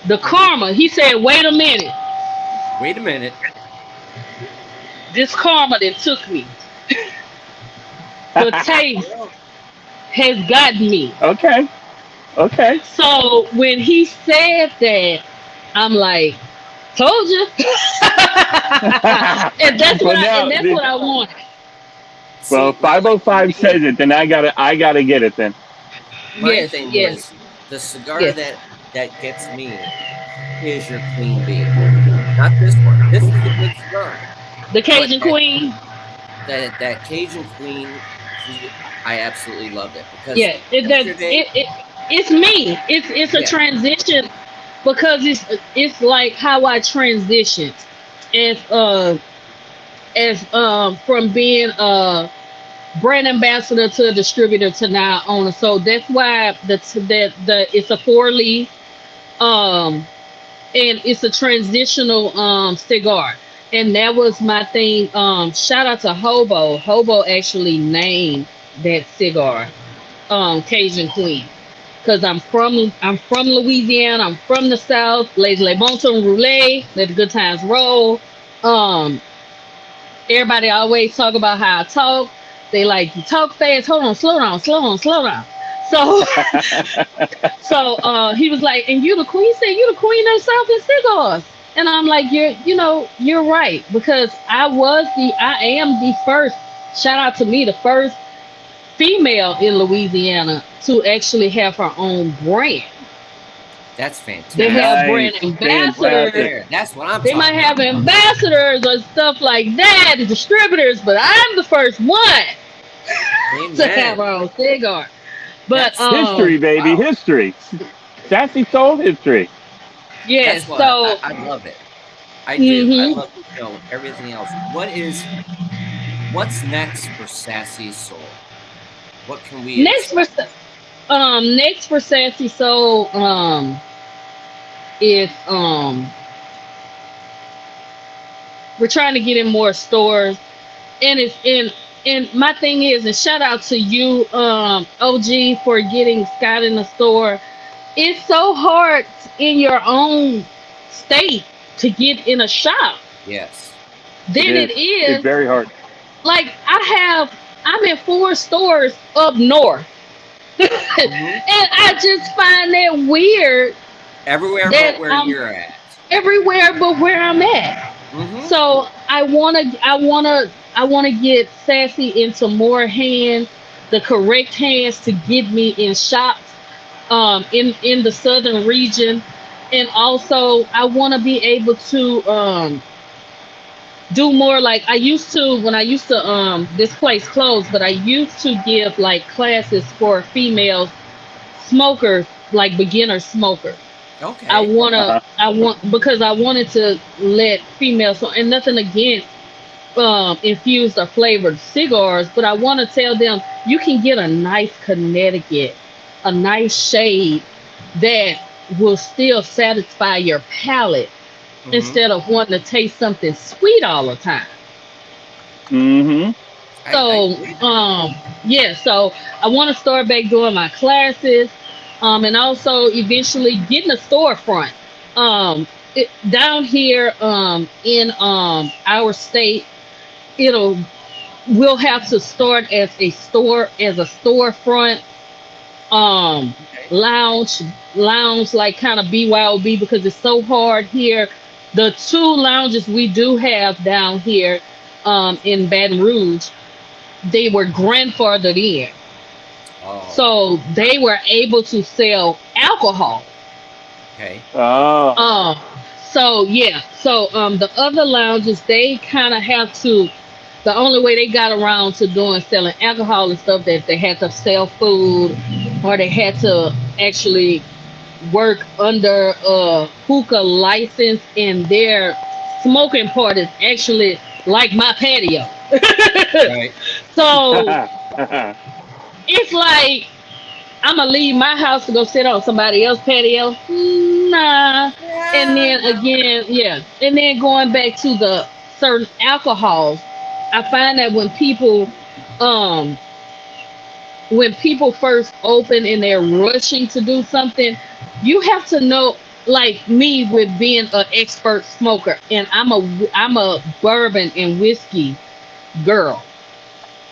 The Mhm. karma. He said, wait a minute, Wait a minute. this karma that took me for taste Well, has gotten me. Okay. Okay. So when he said that, I'm like, told you. and that's what Well, I now, and that's what I want. well, see, if like for 505 me, says it, then I gotta get it then. my Yes, thing yes, was the cigar yes. that gets me is your Queen Bee. Not this one. This is a good cigar, The but Cajun Queen. that Cajun Queen, I absolutely loved it because Yeah, it that yesterday, it's me. It's a yeah, transition because it's like how I transitioned as from being a brand ambassador to a distributor to now owner. So that's why the it's a 4 leaf um and it's a transitional cigar. And that was my thing. Shout out to Hobo. Hobo actually named that cigar Cajun Queen. Cause I'm from Louisiana. I'm from the South. Les Bon Ton Roulette. Let the good times roll. Um, Everybody always talk about how I talk. They like you talk fast. Hold on, slow down, slow on, slow down. So he was like, and you the queen. He said you the queen of Southern cigars. And I'm like, you're right because I am the first. Shout out to me, the first female in Louisiana to actually have her own brand. that's They have fantastic. brand Nice. Right ambassadors. Fantastic. there. That's what I'm They might talking have about. ambassadors or stuff like that, distributors, but I'm the first one to have Amen. our own cigar. But That's History, baby. wow. History. Sassy Soul history. yes, That's why so I love it. I do. I hmm love everything else. What's next for Sassy Soul? What can we next for expect? Sassy Soul is we're trying to get in more stores, and it's in. And my thing is, and shout out to you, OG, for getting Scott in the store. It's so hard in your own state to get in a shop Yes. It than is. it It's is. very hard. Like I'm in 4 stores up north, and Hmm. I just find that weird Everywhere but that where I'm you're at. everywhere but where I'm at. Hmm. So I wanna get Sassy into more hands, the correct hands to get me in shops in the southern region. And also I want to be able to do more like I used to when I used to this place closed, but I used to give like classes for female smokers, like beginner smokers. Okay. Uh-huh. I want because I wanted to let females, so and nothing against infused or flavored cigars, but I want to tell them you can get a nice Connecticut, a nice shade that will still satisfy your palate Hmm. instead of wanting to taste something sweet all the time. Mm-hmm. I So believe it. yeah, so I want to start back doing my classes, and also eventually getting a storefront. Down here in our state, it'll we'll have to start as a storefront, um Okay. lounge lounge, like kind of BYOB, because it's so hard here. The two lounges we do have down here in Baton Rouge, they were grandfathered in, Oh, so they were able to sell alcohol. okay. Oh, um so yeah, so the other lounges, they kind of have to, the only way they got around to doing selling alcohol and stuff, that they had to sell food, or they had to actually work under a hookah license, and their smoking part is actually like my patio. Right. So it's like, I'm gonna leave my house to go sit on somebody else's patio. Nah. And Yeah, then no. again, yeah. And then going back to the certain alcohols, I find that um when people first open and they're rushing to do something, you have to know, like me with being an expert smoker, and I'm a bourbon and whiskey girl.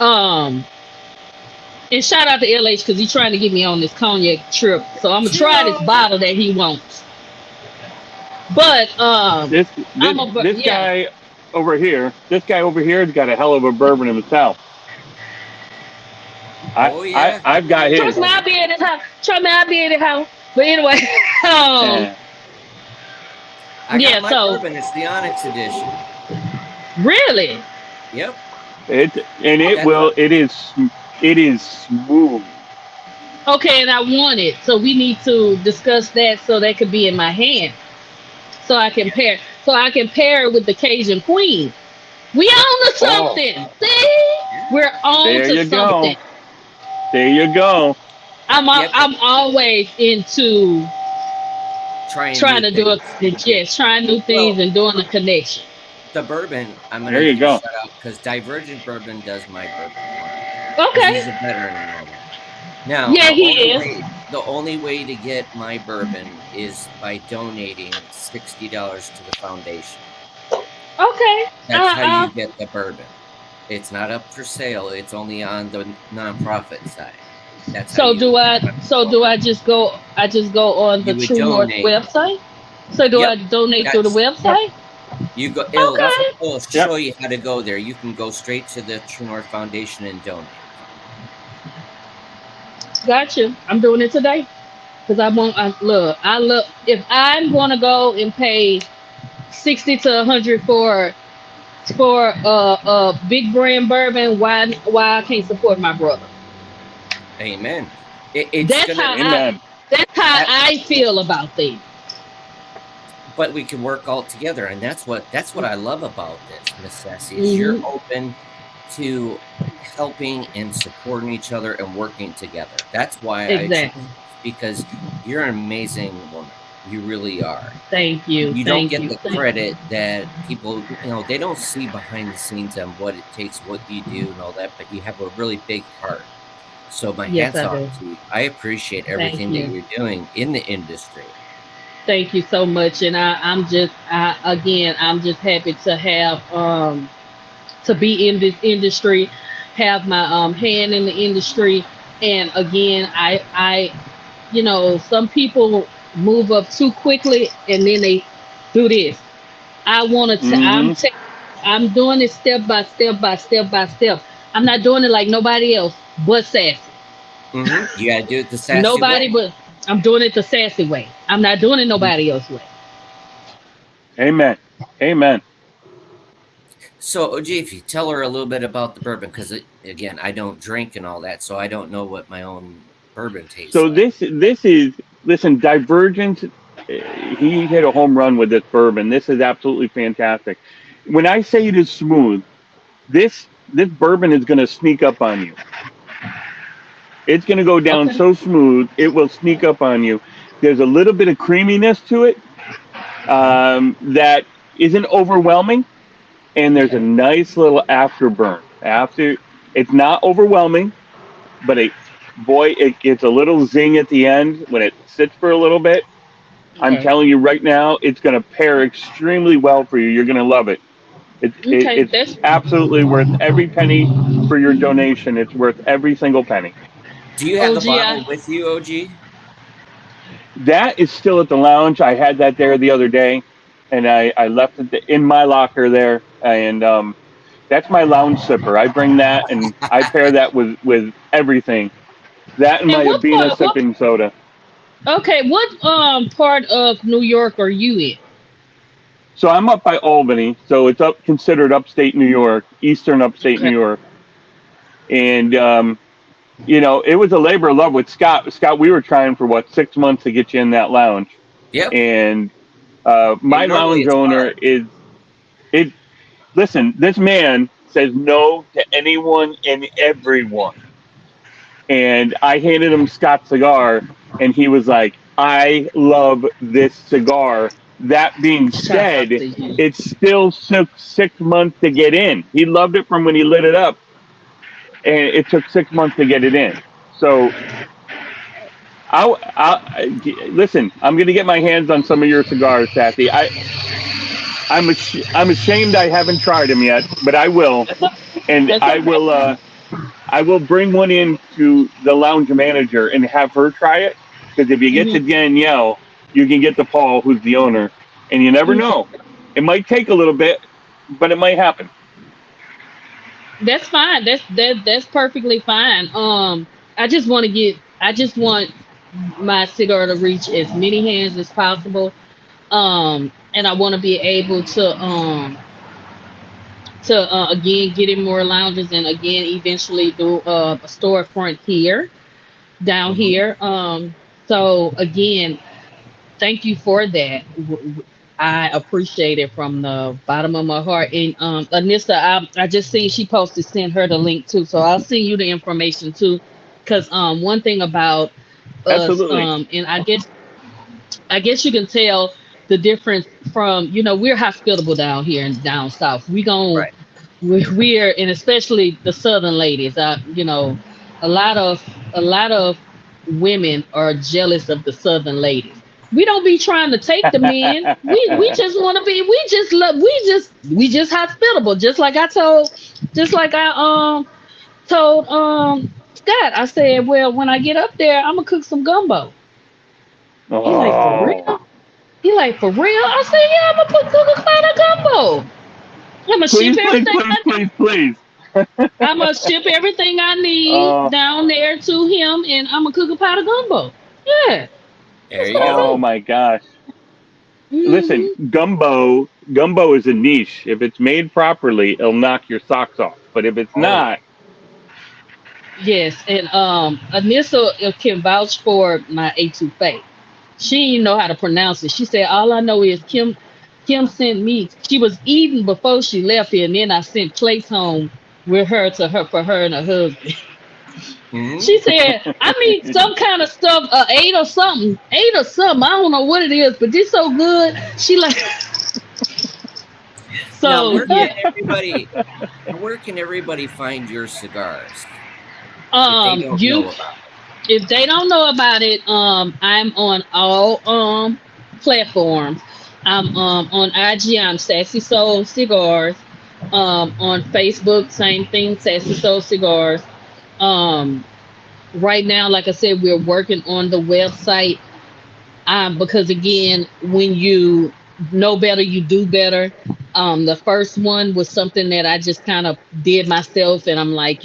Um and shout out to LH, because he's trying to get me on this cognac trip. So I'm gonna try this Cheers. bottle that he wants. But this this this yeah. this guy over here has got a hell of a bourbon himself. Oh yeah, he I've got really his. Trust me, does. I'll be at his house. Trust me, I'll be at his house. But anyway, um, Uh, I got yeah. my So bourbon. It's the Onyx edition. really, Yep. it That's will. It is smooth. okay, and I want it. So we need to discuss that, so that could be in my hand, so I can yeah. pair. So I can pair it with the Cajun Queen. We on to Oh, something. See, Yeah. we're on there to you something. go. There you go. Yep. I'm always into Trying trying new to do it. things. Yeah. Yes, trying new things Well, and doing a connection. the bourbon, I'm There gonna you give a go. shout out because Divergent Bourbon does my bourbon for me because Okay. he's a veteran and all that. Now, Yeah, he is. the only way to get my bourbon is by donating $60 to the foundation. Okay. That's how you get the bourbon. It's not up for sale. It's only on the nonprofit side. That's how So you do I? get my So do bourbon. I just go? I just go on the You would True North donate. website. So do I Yep. donate through the That's Yep. website? you go. Yep. Okay. It'll Yep. show you how to go there. You can go straight to the True North Foundation and donate. Gotcha. I'm doing it today because I want. Look. I look. If I'm gonna go and pay 60 to 100 for big brand bourbon, why I can't support my brother? Amen. It's That's gonna. how Amen. that's how That, I feel about things. but we can work all together, and that's what I love about this, Miss Sassy. Is you're Hmm. open to helping and supporting each other and working together. That's why I choose Exactly. this, because you're an amazing woman. You really are. Thank you. You don't Thank get you. the credit that people, they don't see behind the scenes on what it takes, what you do, and all that. But you have a really big heart. So my Yes, hats I off do. to you. I appreciate Thank everything that you. you're doing in the industry. Thank you so much. And I'm just happy to have to be in this industry, have my hand in the industry. And again, some people move up too quickly and then they do this. I want to Hmm. I'm doing it step by step by step by step. I'm not doing it like nobody else but Sassy. You got to do it the Sassy Nobody way. but I'm doing it the Sassy way. I'm not doing it nobody else way. Amen. Amen. So, OG, if you tell her a little bit about the bourbon, because again, I don't drink and all that, so I don't know what my own bourbon tastes So like. this is listen. Divergent. He hit a home run with this bourbon. This is absolutely fantastic. When I say it is smooth, this bourbon is going to sneak up on you. It's going to go down Okay. so smooth, it will sneak up on you. There's a little bit of creaminess to it that isn't overwhelming, and there's a Okay. nice little afterburn. After it's not overwhelming, but it gets a little zing at the end when it sits for a little bit. I'm Okay. telling you right now, it's going to pair extremely well for you. You're going to love it. Okay, It's absolutely worth every penny for your donation. It's worth every single penny. Do you have the OG. bottle with you, OG? That is still at the lounge. I had that there the other day, and I left it in my locker there. And that's my lounge sipper. I bring that, and I pair that with everything. That and my And what Abina part? What? sipping soda. Okay, what part of New York are you in? So I'm up by Albany, so it's up considered upstate New York, eastern upstate New Okay. York, and it was a labor of love with Scott. Scott, we were trying for what 6 months to get you in that lounge, Yep. and And my normally lounge it's owner hard. is it. Listen, this man says no to anyone and everyone, and I handed him Scott's cigar, and he was like, "I love this cigar." That being Shout out said, to you. it still took 6 months to get in. He loved it from when he lit it up, and it took 6 months to get it in. So listen. I'm going to get my hands on some of your cigars, Sassy. I'm ashamed I haven't tried them yet, but I will, and That's okay. I will bring one in to the lounge manager and have her try it. Because if you get to Hmm. Danielle, you can get to Paul, who's the owner, and you never know. It might take a little bit, but it might happen. That's fine. That's perfectly fine. I just want my cigar to reach as many hands as possible. And I want to be able to again get in more lounges and again eventually do a storefront here down Hmm. here. So again, thank you for that. I appreciate it from the bottom of my heart. And Anissa, I just seen she posted send her the link too, so I'll send you the information too. Because one thing about us, Absolutely. and I guess you can tell the difference from we're hospitable down here and down south. Right. We're and especially the southern ladies. A lot of a lot of women are jealous of the southern ladies. We don't be trying to take the men. We just want to be. We just love. We just hospitable. Just like I told Scott. I said, well, when I get up there, I'm gonna cook some gumbo. He like for Oh, real. He like for real. I said, yeah, I'm gonna cook a pot of gumbo. I'm gonna ship please, please, everything. please, please, please. I'm gonna ship everything I need Oh, down there to him, and I'm gonna cook a pot of gumbo. Yeah, There that's you what I'm go. oh doing. my gosh. Listen, Hmm. gumbo is a niche. If it's made properly, it'll knock your socks off. But if it's Oh, not, Yes, and Anissa can vouch for my A2Faye. She didn't know how to pronounce it. She said, "All I know is Kim sent me. She was eating before she left here, and then I sent plates home with her to her for her and her husband." hmm. She said, "I mean, some kind of stuff, eight or something. I don't know what it is, but this so good." She like Now, so yeah. where can everybody find your cigars if they don't You know about it? if they don't know about it, I'm on all platforms. I'm on IG. I'm Sassy Soul Cigars. On Facebook, same thing, Sassy Soul Cigars. Um, right now, like I said, we're working on the website. Because again, when you know better, you do better. The first one was something that I just kind of did myself, and I'm like,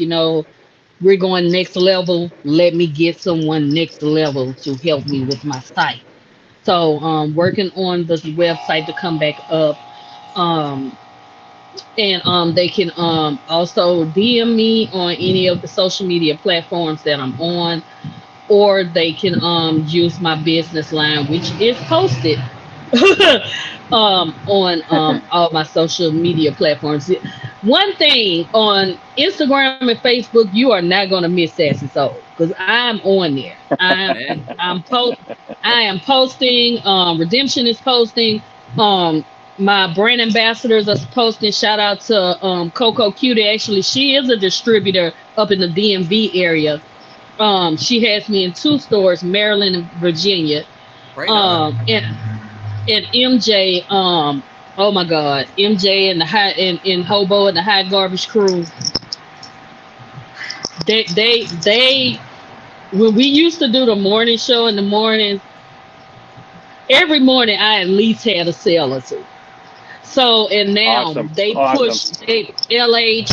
we're going next level. Let me get someone next level to help me with my site. So, working on the website to come back up. Um, and they can also DM me on any of the social media platforms that I'm on, or they can use my business line, which is posted on all my social media platforms. One thing on Instagram and Facebook, you are not gonna miss Sassy Soul because I'm on there. Amen. I am posting. Redemption is posting. Um, my brand ambassadors are posting. Shout out to Coco Cutie. Actually, she is a distributor up in the DMV area. She has me in two stores, Maryland and Virginia. Right on. And MJ. Oh my God, MJ and the high in Hobo and the High Garbage Crew. They when we used to do the morning show in the morning, every morning I at least had a sale or two. So and now Awesome. they Awesome. push they LH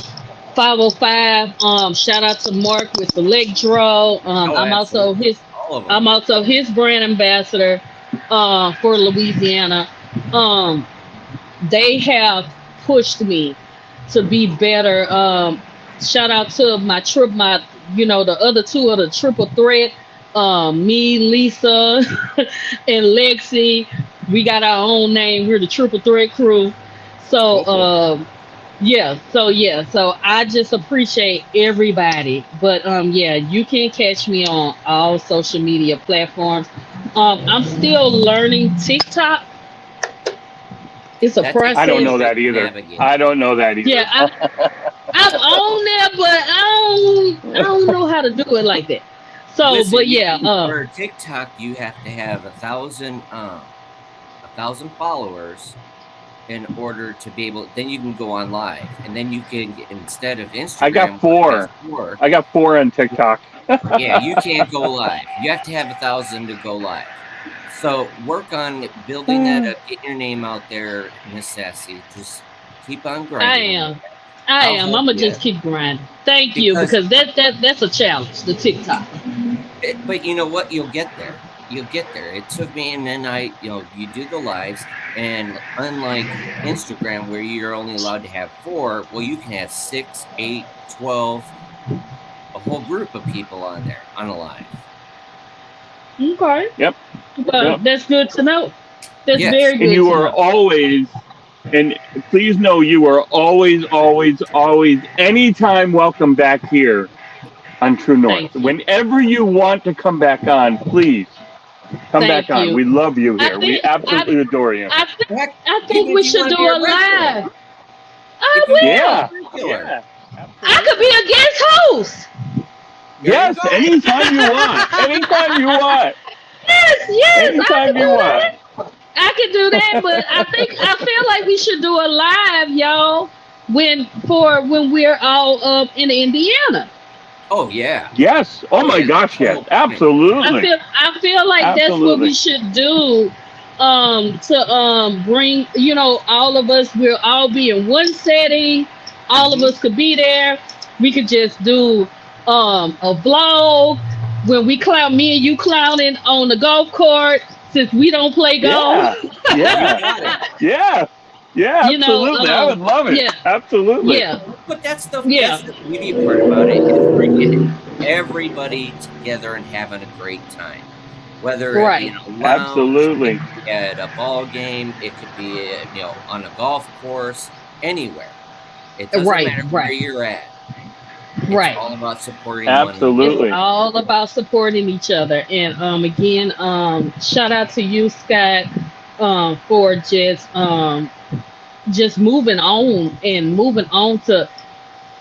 505. Shout out to Mark with the leg draw. Oh, absolutely. All of I'm them. also his brand ambassador for Louisiana. Um, they have pushed me to be better. Shout out to my the other two of the triple threat. Me, Lisa, and Lexi. We got our own name. We're the triple threat crew. So Cool. so I just appreciate everybody. But yeah, you can catch me on all social media platforms. I'm still learning TikTok. It's a That takes I don't process. know bit that to either. navigate. I don't know that either. Yeah, I'm on there, but I don't know how to do it like that. So, Listen, but yeah, for TikTok, you have to have 1,000 followers in order to be able. Then you can go on live, and then you can instead of Instagram. I got 4. I got 4 on TikTok. Yeah, you can't go live. You have to have 1,000 to go live. So work on building that up, getting your name out there, Miss Sassy. Just keep on I grinding. am. I'll I'm help gonna you just keep grinding. Thank you, because, because that's a challenge. The TikTok. but you know what? You'll get there. You'll get there. It took me, and then you do the lives, and unlike Instagram where you're only allowed to have 4, well, you can have 6, 8, 12, a whole group of people on there on a live. Okay. Yep. Well, Yep. that's good to know. That's Yes. very And good you to are know. always, and please know you are always, always, always, anytime welcome back here on True North. Thank you. Whenever you want to come back on, please come Thank back on. you. We love you I here. We think I absolutely adore you. I think Heck, I even think if we you should want to do be a a regular, live. I if you will. Yeah. regular, Yeah. I could be Absolutely. a guest host. there you Yes. go. Anytime you want. Anytime you want. Yes, I Anytime could you do want. that. I could do that, but I feel like we should do a live, y'all, when we're all up in Indiana. Oh yeah. Yes. Oh Oh my yeah. gosh. That's the Yes. whole point. Absolutely. I feel like that's what we Absolutely. should do. To bring all of us. We'll all be in one setting. All of Mhm. us could be there. We could just do a vlog when we clown me and you clowning on the golf court since we don't play golf. Yeah. You Yeah. got it. Yeah. Yeah. you know, Absolutely. I would love it. yeah, Absolutely. yeah, But that's yeah. the beauty part about it is bringing everybody together and having a great time. Whether it be in Right, a lounge, it Absolutely. could be at a ball game, it could be on a golf course, anywhere. It doesn't matter where right, you're at. It's right. all about supporting one another. It's Absolutely. all about supporting each other. And again, shout out to you, Scott, for just moving on to.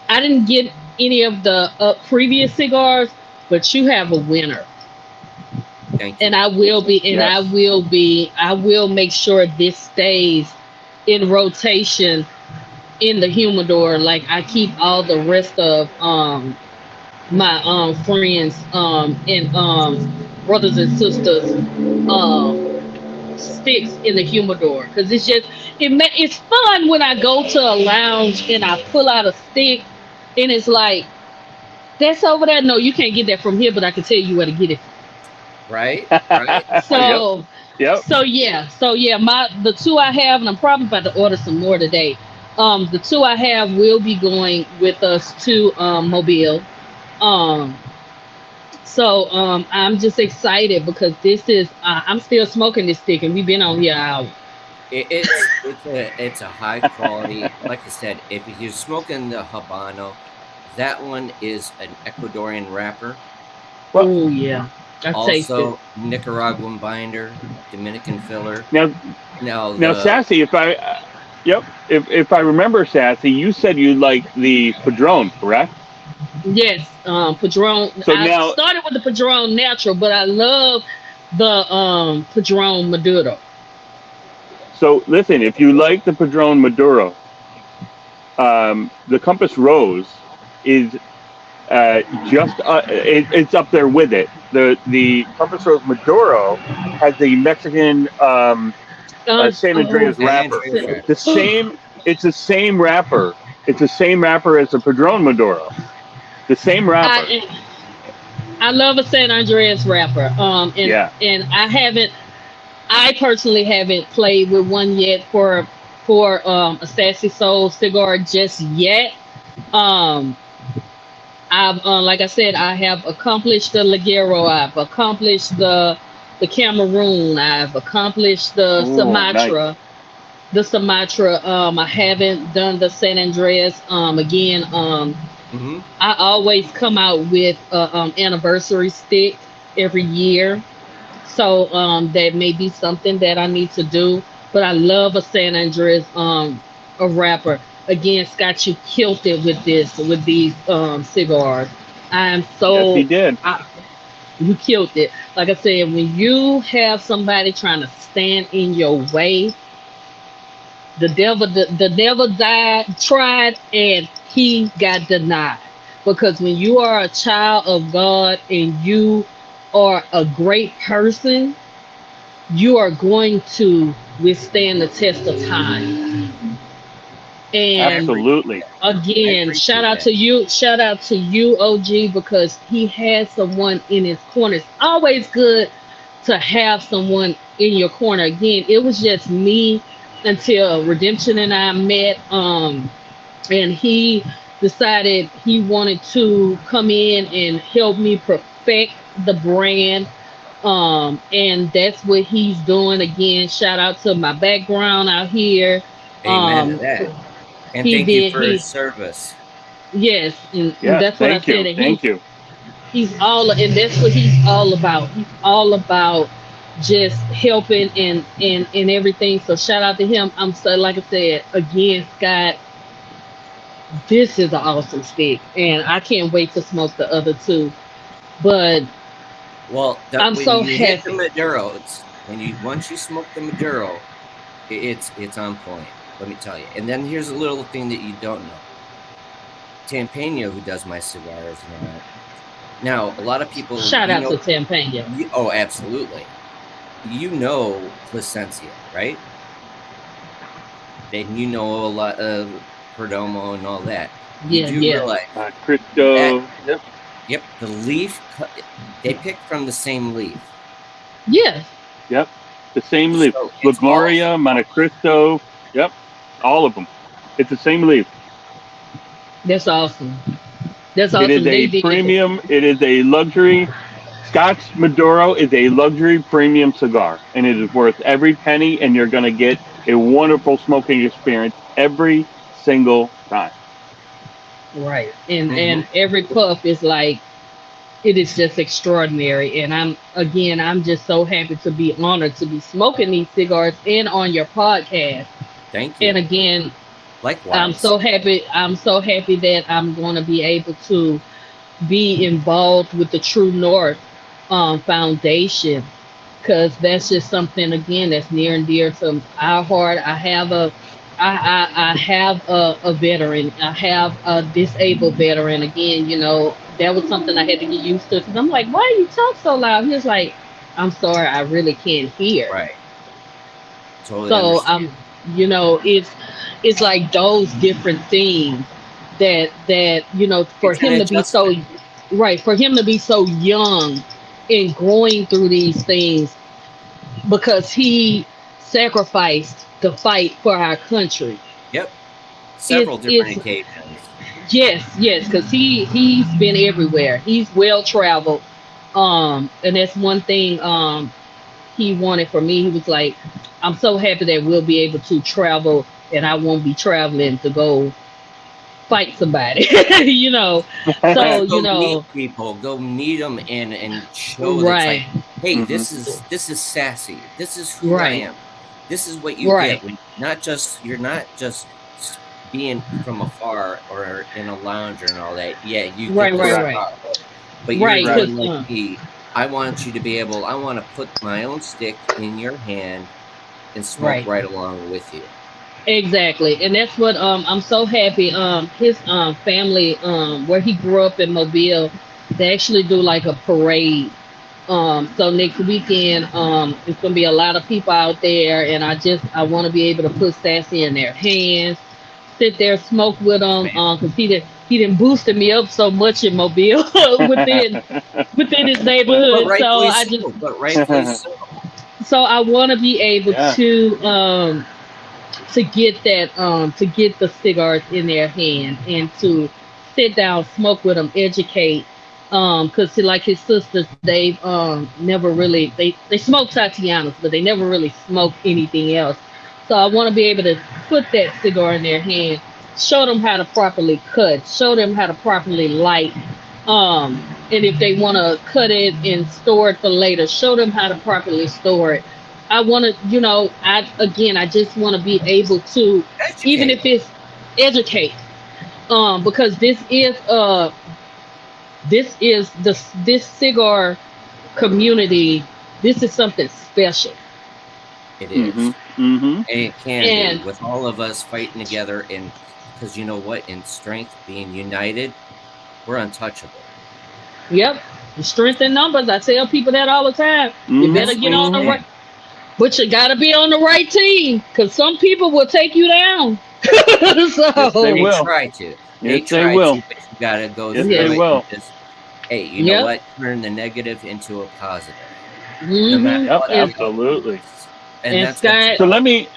I didn't get any of the previous cigars, but you have a winner, Thank and you. I will be, Yes. I will make sure this stays in rotation in the humidor, like I keep all the rest of my friends and brothers and sisters sticks in the humidor, because it's fun when I go to a lounge and I pull out a stick and it's like, that's over there. No, you can't get that from here, but I can tell you where to get it. Right? Right? Yep. So Yep. so yeah, the two I have, and I'm probably about to order some more today. The two I have will be going with us to Mobile. Um, so I'm just excited because this is I'm still smoking this stick, and we've been on here an hour. It's a high quality. Like I said, if you're smoking the Habano, that one is an Ecuadorian wrapper. Well, Oh yeah, I taste it. Also, Nicaraguan binder, Dominican filler. now, Now now, the Sassy, yep, if I remember, Sassy, you said you like the Padron, correct? Yes, Padron. So I now, started with the Padron Natural, but I love the Padron Maduro. So listen, if you like the Padron Maduro, the Compass Rose is it's up there with it. The Compass Rose Maduro has the Mexican San Andreas San wrapper. Andreas wrapper. The same. It's the same wrapper. It's the same wrapper as the Padron Maduro. The same wrapper. I love a San Andreas wrapper. And I personally haven't played with one yet for a Sassy Soul cigar just yet. I've like I said, I have accomplished the Ligero, I've accomplished the Cameroon, I've accomplished the Sumatra. Nice. The Sumatra. I haven't done the San Andreas. Again, I always come out with anniversary stick every year. So that may be something that I need to do. But I love a San Andreas a wrapper. Again, Scott, you killed it with these cigars. I'm so Yes, he did. You killed it. Like I said, when you have somebody trying to stand in your way, the devil tried, and he got denied. Because when you are a child of God and you are a great person, you are going to withstand the test of time. And Absolutely. again, shout out to you, OG, because he had someone in his corner. It's always good to have someone in your corner. Again, it was just me until Redemption and I met, and he decided he wanted to come in and help me perfect the brand, and that's what he's doing. Again, shout out to my background out here. Amen to that. And thank you for his service. Yes, and Yeah, that's what I thank said. you. And Thank you. he's all, and that's what he's all about. He's all about just helping and everything. So shout out to him. I'm so, like I said again, Scott, this is an awesome stick, and I can't wait to smoke the other two. But well, I'm when so you hit happy. the Maduro, once you smoke the Maduro, it's on point. Let me tell you. And then here's a little thing that you don't know. Tampano, who does my cigars, now a lot of people Shout out to Tampano. Oh, absolutely. You know Placencia, right? And you know a lot of Perdomo and all that. You realize Cristo. Yep, the leaf, they picked from the same leaf. Yes. Yep, the same leaf. So La Gloria, Monte Cristo. Yep, all of them. It's the same leaf. That's awesome. That's awesome. It is a premium. It is a luxury. Scotch Maduro is a luxury premium cigar, and it is worth every penny, and you're going to get a wonderful smoking experience every single time. Right. And every puff is like, it is just extraordinary. And I'm just so happy to be honored to be smoking these cigars and on your podcast. Thank you. And again, likewise, I'm so happy that I'm going to be able to be involved with the True North Foundation, because that's just something, again, that's near and dear to our heart. I have a veteran. I have a disabled veteran. Again, that was something I had to get used to, because I'm like, why do you talk so loud? He was like, I'm sorry, I really can't hear. Right. Totally. So it's like those different things that for him to be so right, for him to be so young and going through these things, because he sacrificed the fight for our country. Yep. Several different occasions. Yes, because he's been everywhere. He's well traveled. And that's one thing he wanted for me. He was like, I'm so happy that we'll be able to travel and I won't be traveling to go fight somebody. So meet people, go meet them and show right. Like, hey, this is Sassy. This is who I am. This is what you get. You're not just being from afar or in a lounge and all that. Yeah, you right. But you're like me. I want you to be able. I want to put my own stick in your hand and smoke right along with you. Exactly. And that's what I'm so happy. His family, where he grew up in Mobile, they actually do like a parade. So next weekend, it's gonna be a lot of people out there, and I want to be able to put Sassy in their hands, sit there, smoke with them, because he didn't boosted me up so much in Mobile within his neighborhood. But rightfully so. So I want to be able to get that to get the cigars in their hand and to sit down, smoke with them, educate. Because like his sisters, they've never really they smoke Tatianas, but they never really smoke anything else. So I want to be able to put that cigar in their hand, show them how to properly cut, show them how to properly light, and if they want to cut it and store it for later, show them how to properly store it. I want to, I just want to be able to, even if it's educate, because this cigar community. This is something special. It is, and it can be with all of us fighting together. And because you know what, in strength, being united, we're untouchable. Yep, strength in numbers. I tell people that all the time. You better get on the right. But you got to be on the right team, because some people will take you down. Yes, they will. Try to. Yes, they will. But you got to go through it. They will. Just, hey, you know what? Turn the negative into a positive. No matter what absolutely. And that's so let me...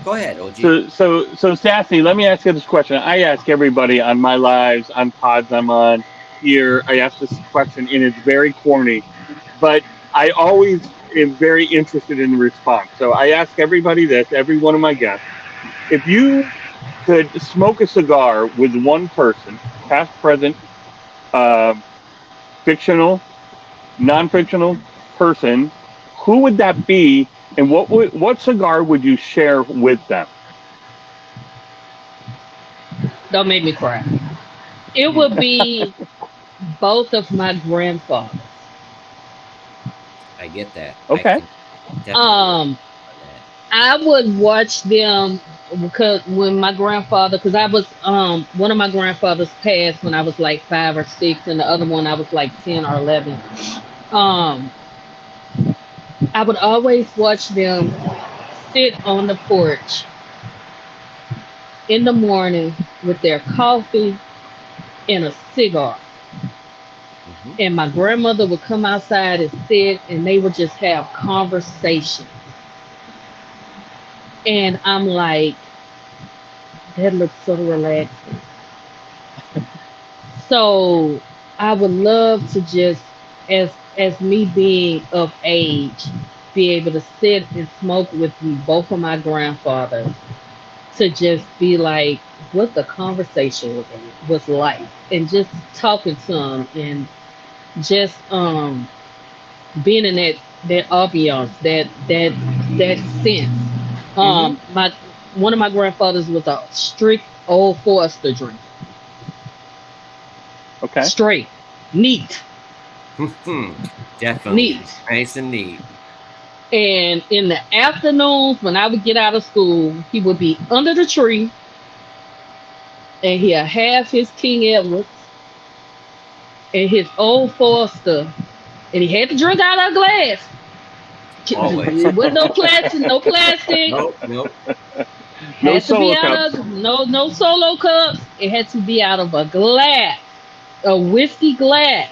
Go ahead, OG. So Sassy, let me ask you this question. I ask everybody on my lives, on pods I'm on here, I ask this question, and it's very corny, but I always am very interested in the response. So I ask everybody this, every one of my guests, if you could smoke a cigar with one person, past, present, fictional, non-fictional person, who would that be, and what cigar would you share with them? Don't make me cry. It would be both of my grandfathers. I get that. Okay. I would watch them, because when my grandfather, because I was one of my grandfathers passed when I was like 5 or 6, and the other one I was like 10 or 11. I would always watch them sit on the porch in the morning with their coffee and a cigar. And my grandmother would come outside and sit, and they would just have conversation. And I'm like, that looks so relaxing. So I would love to just, as me being of age, be able to sit and smoke with both of my grandfathers, to just be like what the conversation was like, and just talking to them, and just being in that ambiance, that sense. One of my grandfathers was a strict Old Forester drinker. Okay. Straight, neat. Definitely neat. Nice and neat. And in the afternoons, when I would get out of school, he would be under the tree, and he'll have his King Edwards and his Old Forester, and he had to drink out of a glass. Always. With no plastic. Nope. No Had to solo be out cups. of no solo cups. It had to be out of a glass, a whiskey glass.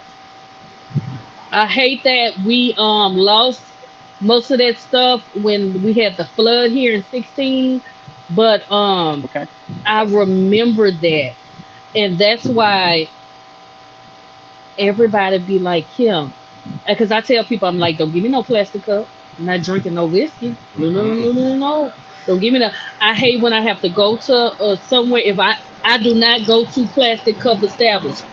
I hate that we lost most of that stuff when we had the flood here in 16, but Okay. I remember that, and that's why everybody be like him. Because I tell people, I'm like, don't give me no plastic cup. I'm not drinking no whiskey. No. Don't give me that. I hate when I have to go to somewhere. If I do not go to plastic cup establishments.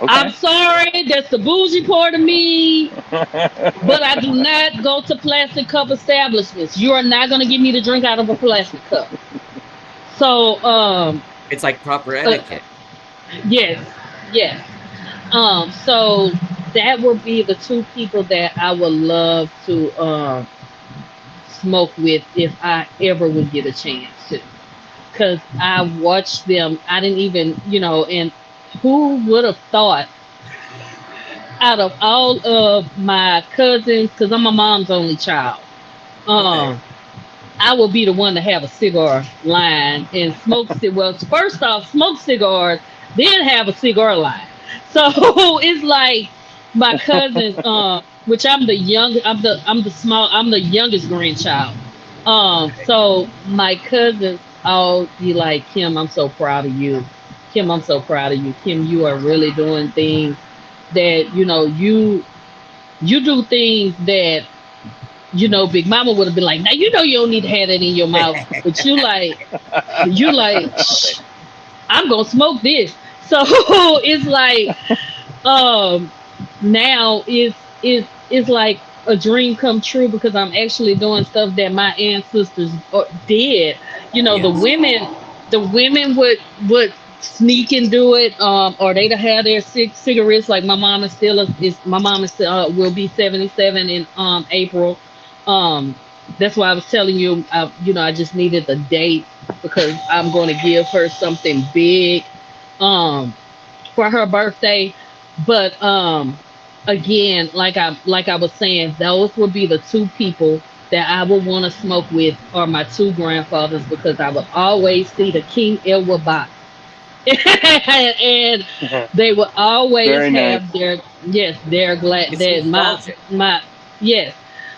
Okay. I'm sorry, that's the bougie part of me, but I do not go to plastic cup establishments. You are not going to get me to drink out of a plastic cup. So, it's like proper etiquette. Yes. So that would be the two people that I would love to smoke with if I ever would get a chance to. Because I watched them. I didn't even, and who would have thought out of all of my cousins, because I'm my mom's only child, Okay. um, I will be the one to have a cigar line and smoke. Well, first off, smoke cigars, then have a cigar line. So it's like my cousins, which I'm the youngest grandchild. Okay. So my cousins all be like, Kim, I'm so proud of you. Kim, I'm so proud of you. Kim, you are really doing things that you do things that Big Mama would have been like, now you don't need to have that in your mouth, but you like, shh, I'm gonna smoke this. So it's like, um, now it's like a dream come true because I'm actually doing stuff that my ancestors did. The Yes. women would sneak and do it, or they'd have their cigarettes. Like my mom is still is my mom is will be 77 in April. Um, that's why I was telling you, I just needed the date because I'm going to give her something big um for her birthday. But again, like I was saying, those would be the two people that I would want to smoke with, are my two grandfathers, because I would always see the King Edward box. And they would always Very nice. have their, yes, their glad It's that nostalgic. my yes,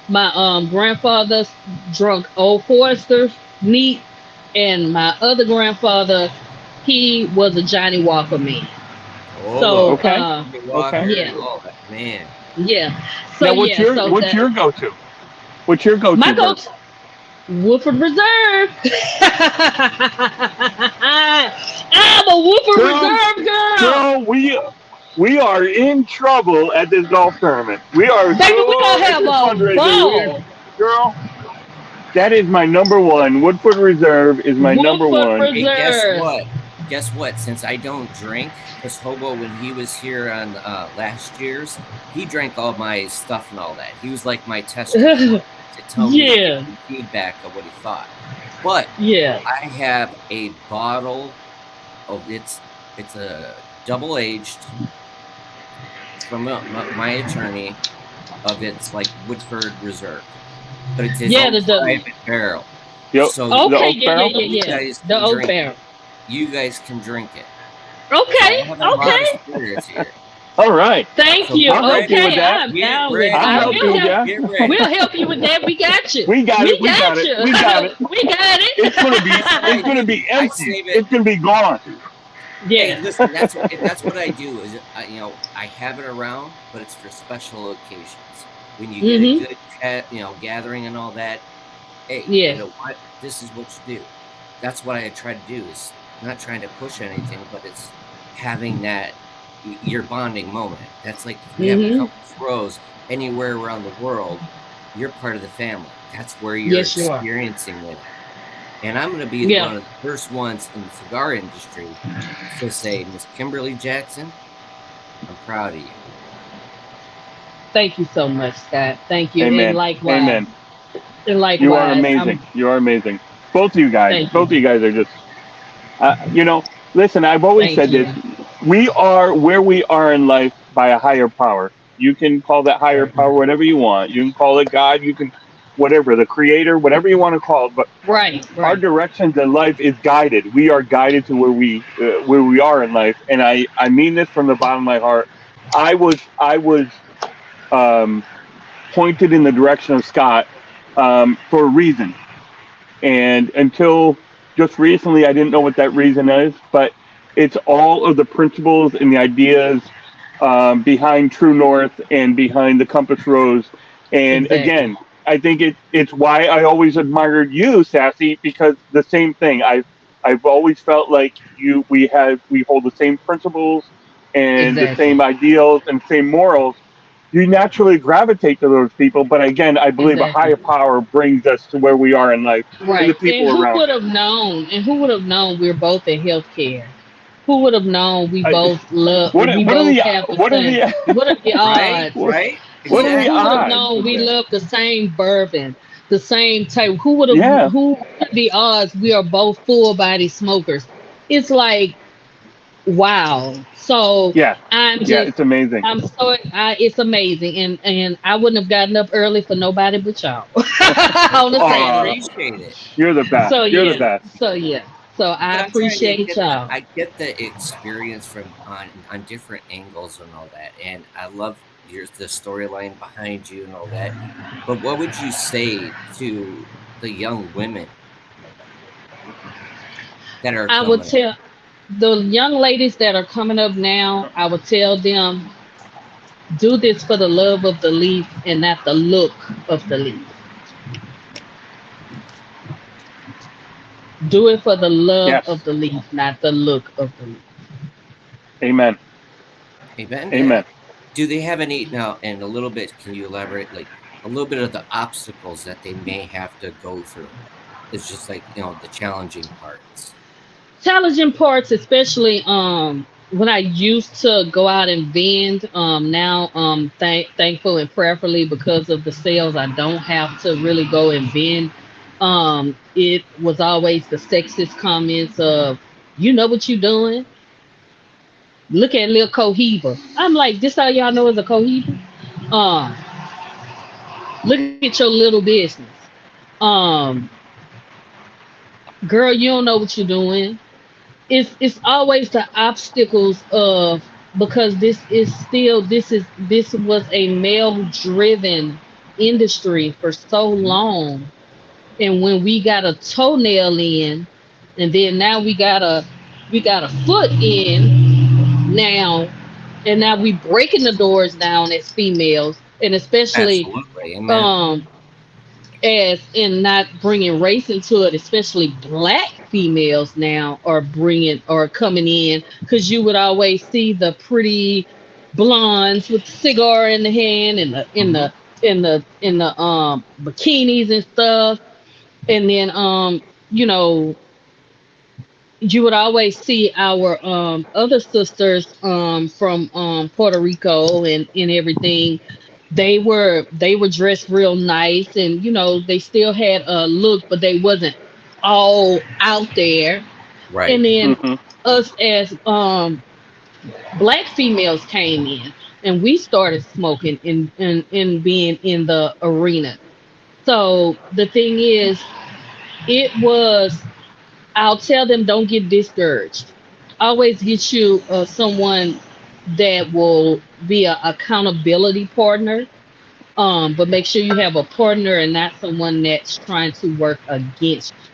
my grandfather drunk Old Foresters neat, and my other grandfather, he was a Johnny Walker man. Oh, So Okay. Johnny Okay. Walker. yeah, Oh, man. yeah. So Now, yeah, so what's that your go-to? What's your my go-to go bourbon? Woodford Reserve. I'm a Woodford Girl, Reserve girl. girl, we are in trouble at this golf tournament. We are Baby, we so gonna at have this a fundraiser. ball. Girl, that is my number one. Woodford Reserve is my number Woodford one. Hey, guess Reserve. what? Guess what? Since I don't drink, because Hobo, when he was here on last year's, he drank all my stuff and all that. He was like my tester to tell me, give Yeah, me feedback of what he thought. But yeah. I have a bottle of it's a double aged. It's from my attorney of it's like Woodford Reserve, but it's his Yeah, own the private barrel. Yep, So the okay, oak yeah, yeah, barrel. yeah, you yeah. guys The can oak drink barrel. it. You guys can drink it. So I Okay, have a lot of okay. spirits here. All right, Thank So you. get I'll help ready. you with Okay, that. I'm Get down with it. I'll ready. help you with that. Get ready. We'll help you with that. We got you. We got it. We We got got it. you. We got it. We got It's gonna it. be That's what it's I gonna do. be I empty. save it. It's gonna be gone. Hey, Yeah. listen. That's what I do. Is I have it around, but it's for special occasions. When you get a Mhm. good gathering and all that. Hey, you Yes. know what? This is what you do. That's what I try to do. Is not trying to push anything, but it's having that your bonding moment. That's like if we have a Mhm. Compass Rose anywhere around the world, you're part of the family. That's where you're Yes, you are. experiencing it at. And I'm going to be Yeah. one of the first ones in the cigar industry to say, Miss Kimberly Jackson, I'm proud of you. Thank you so much, Scott. Thank you, and Amen. likewise. Amen. And You are likewise. amazing. You are amazing. Both of you guys. Thank you. Both of you guys are just. Listen. I've always Thank said this. you. We are where we are in life by a higher power. You can call that higher power whatever you want. You can call it God. You can, whatever, the creator, whatever you want to call it. But Right, our right. directions in life is guided. We are guided to where we are in life. And I mean this from the bottom of my heart. I was um, pointed in the direction of Scott for a reason. And until just recently, I didn't know what that reason is, but it's all of the principles and the ideas behind True North and behind the Compass Rose. And Exactly. again, I think it's why I always admired you, Sassy, because the same thing. I've always felt like we hold the same principles and the Exactly. same ideals and same morals. You naturally gravitate to those people, but again, I believe a Exactly. higher power brings us to where we are in life and the Right. And people who around would us. have known? And who would have known we're both in healthcare? Who would have known we I, both love? what We what are both the have the what are same. the What are the Right? odds? what, Right? what are the Who would have Exactly. odds known with we that? love the same bourbon? the same type. Who would have? Yeah. Who would the odds? We are both full body smokers. It's like wow. So Yeah. I'm Yeah. just It's amazing. it's amazing, and I wouldn't have gotten up early for nobody but y'all on a Well, I Aw, Saturday. appreciate it. you're the best. So You're the yeah, best. so yeah, so I But I'm trying to appreciate get the y'all. I get the experience from on different angles and all that, and I love the storyline behind you and all that. But what would you say to the young women that are I would coming up? tell the young ladies that are coming up now. I would tell them do this for the love of the leaf and not the look of the leaf. Do it for the love Yes. of the leaf, not the look of the leaf. Amen. Amen. Amen. Do they have any now? And a little bit, can you elaborate, like a little bit of the obstacles that they may have to go through? It's just like the challenging parts. Challenging parts, especially when I used to go out and vend. Now thankful and prayerfully because of the sales, I don't have to really go and vend. It was always the sexist comments of, you know what you doing? Look at Lil Cohiba. I'm like, this all y'all know is a Cohiba? Um, look at your little business. Um, girl, you don't know what you're doing. It's always the obstacles of, because this was a male driven industry for so long, and when we got a toenail in, and then now we got a foot in now, and now we breaking the doors down as females, and especially Absolutely, amen. um as in not bringing race into it, especially black females now are bringing or coming in, because you would always see the pretty blondes with the cigar in the hand and the Hmm. in the bikinis and stuff, and then you know you would always see our other sisters from Puerto Rico and everything. They were dressed real nice, and they still had a look, but they wasn't all out there. Right. And then Hmm. us as black females came in, and we started smoking and being in the arena. So the thing is, it was, I'll tell them, don't get discouraged. Always get you someone that will be a accountability partner. But make sure you have a partner and not someone that's trying to work against you.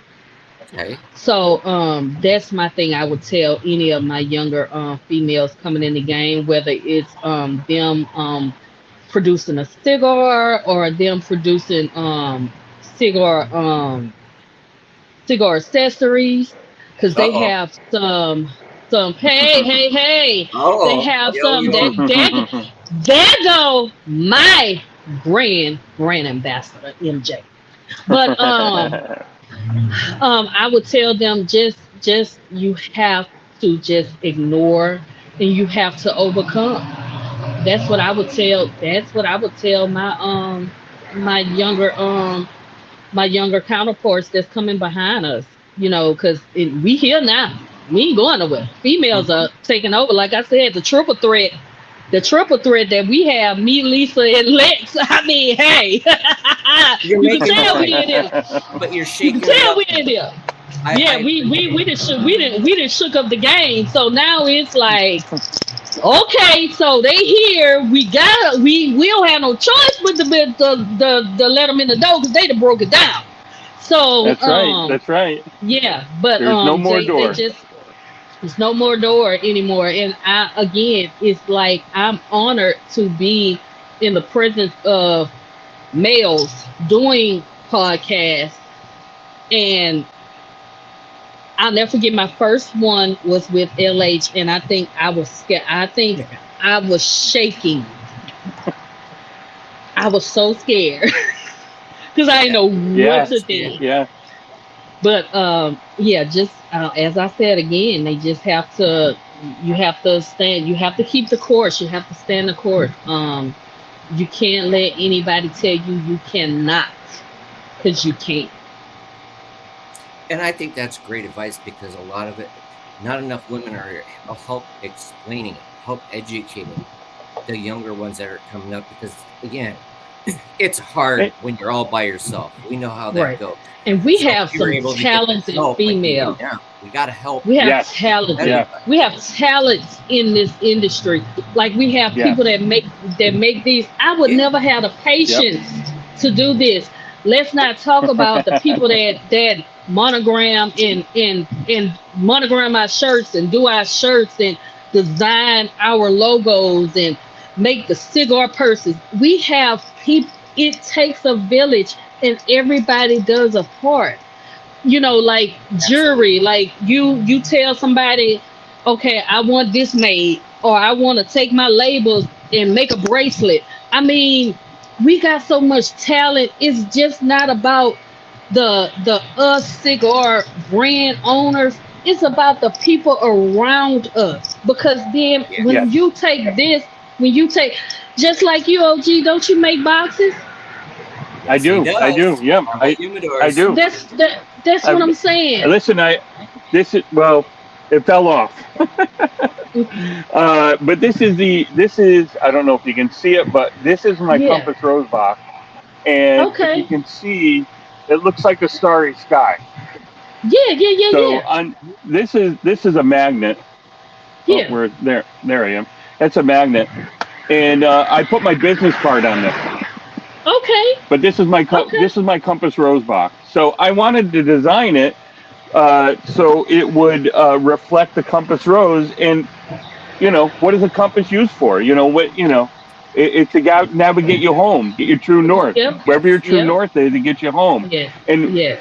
Okay. So that's my thing. I would tell any of my younger females coming in the game, whether it's them producing a cigar or them producing cigar cigar accessories, because they Uh-oh. have some hey, they Oh, have yo, some yo. that go my brand ambassador MJ. But I would tell them, just you have to just ignore, and you have to overcome. That's what I would tell my younger my younger counterparts that's coming behind us, because we here now. We ain't going nowhere. Females Mhm. are taking over. Like I said, the triple threat that we have, me, Lisa, and Lex. I mean, hey, You're you can making tell we noise, in here. but you're You can shaking it tell up. we in here. Yeah, I we didn't shook up the game. So now it's like, okay, so they here. We don't have no choice but to let them in the door, because they done broke it down. So That's right. That's right. yeah, but There's no more they door. just, there's no more door anymore. And I, again, it's like I'm honored to be in the presence of males doing podcasts. And I'll never forget, my first one was with LH, and I think I was scared. I think I was shaking. I was so scared because I didn't yeah, know what Yeah. to scared. think. Yeah. But yeah, just as I said again, they just have to. You have to stand. You have to keep the course. You have to stand the course. You can't let anybody tell you you cannot. because you can't. And I think that's great advice because a lot of it, not enough women are help explaining it, help educating the younger ones that are coming up. Because again, it's hard when you're all by yourself. We know how that goes. And we So have if you're some able to get talented help, like you do females. now, we got to help. We have Yes. talent. Yeah. We have talents in this industry. Like we have Yeah. people that make these. I would Yeah. never have the patience to do this. Let's not talk about the people that monogram and monogram our shirts and do our shirts and design our logos and make the cigar purses. We have people. It takes a village, and everybody does a part. Like jewelry, like you tell somebody, okay, I want this made, or I want to take my labels and make a bracelet. I mean, we got so much talent. It's just not about the us cigar brand owners. It's about the people around us, because then when Yes. you take this, when you take, just like you, OG, don't you make boxes? I Yes, he do. does. I do. Yeah. I Humidors. do. That's what I'm saying. Listen, well, it fell off. But this is I don't know if you can see it, but this is my Yeah. Compass Rose box, and if Okay. you can see, it looks like a starry sky. Yeah. So this is a magnet. Yeah. Oh, there I am. That's a magnet, and I put my business card on this. Okay. But this is my Compass Rose box. So I wanted to design it so it would reflect the Compass Rose. And what is a compass used for? It's to navigate you home, get your true north. Yep. Wherever your true Yep. north is, to get you home. Yes. And Yes.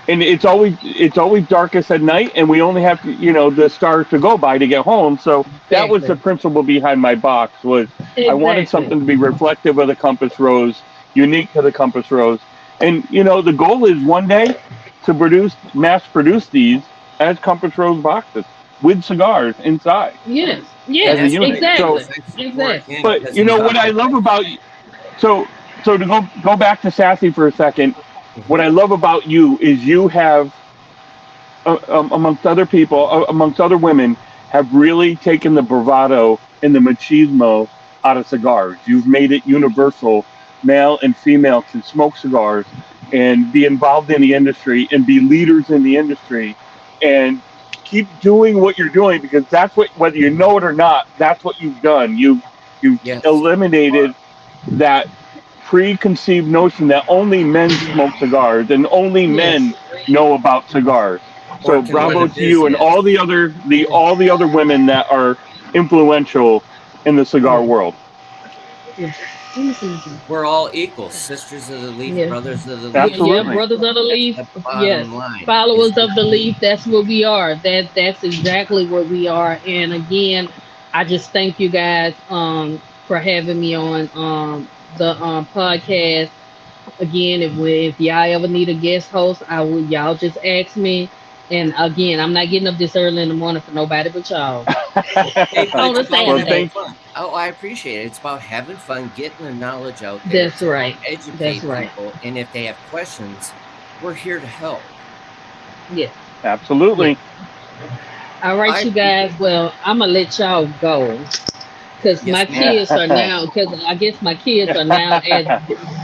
and it's always darkest at night, and we only have the stars to go by to get home. So that was the principle behind my box. Was I wanted something to be reflective of the Compass Rose, unique to the Compass Rose, and the goal is one day to mass produce these as Compass Rose boxes with cigars inside. Yes. As Yes. a unit. Exactly. So- Exactly. But what I love about so to go back to Sassy for a second. What I love about you is you have, amongst other people, amongst other women, have really taken the bravado and the machismo out of cigars. You've made it universal. Male and female can smoke cigars and be involved in the industry and be leaders in the industry, and keep doing what you're doing, because that's what, whether you know it or not, that's what you've done. You've Yes. eliminated that preconceived notion that only men smoke cigars and only men know about cigars. So Or can bravo run a to you and business. all the other women that are influential in the cigar world. Yes. We're all equal, sisters of the leaf, Yeah. brothers of the leaf. Absolutely. Yeah, brothers of the leaf. That's the bottom Yes. line. Followers of the leaf. That's what we are. That's exactly what we are. And again, I just thank you guys for having me on the podcast. Again, if y'all ever need a guest host, y'all just ask me. And again, I'm not getting up this early in the morning for nobody but y'all. Hey, but On it's the about Saturday. having fun. Oh, I appreciate it. It's about having fun, getting the knowledge out there. That's right. Educate That's right. people, and if they have questions, we're here to help. Yes. Absolutely. All right, you guys. Well, I'm gonna let y'all go because Yes, my ma'am. kids are now. Because I guess my kids are now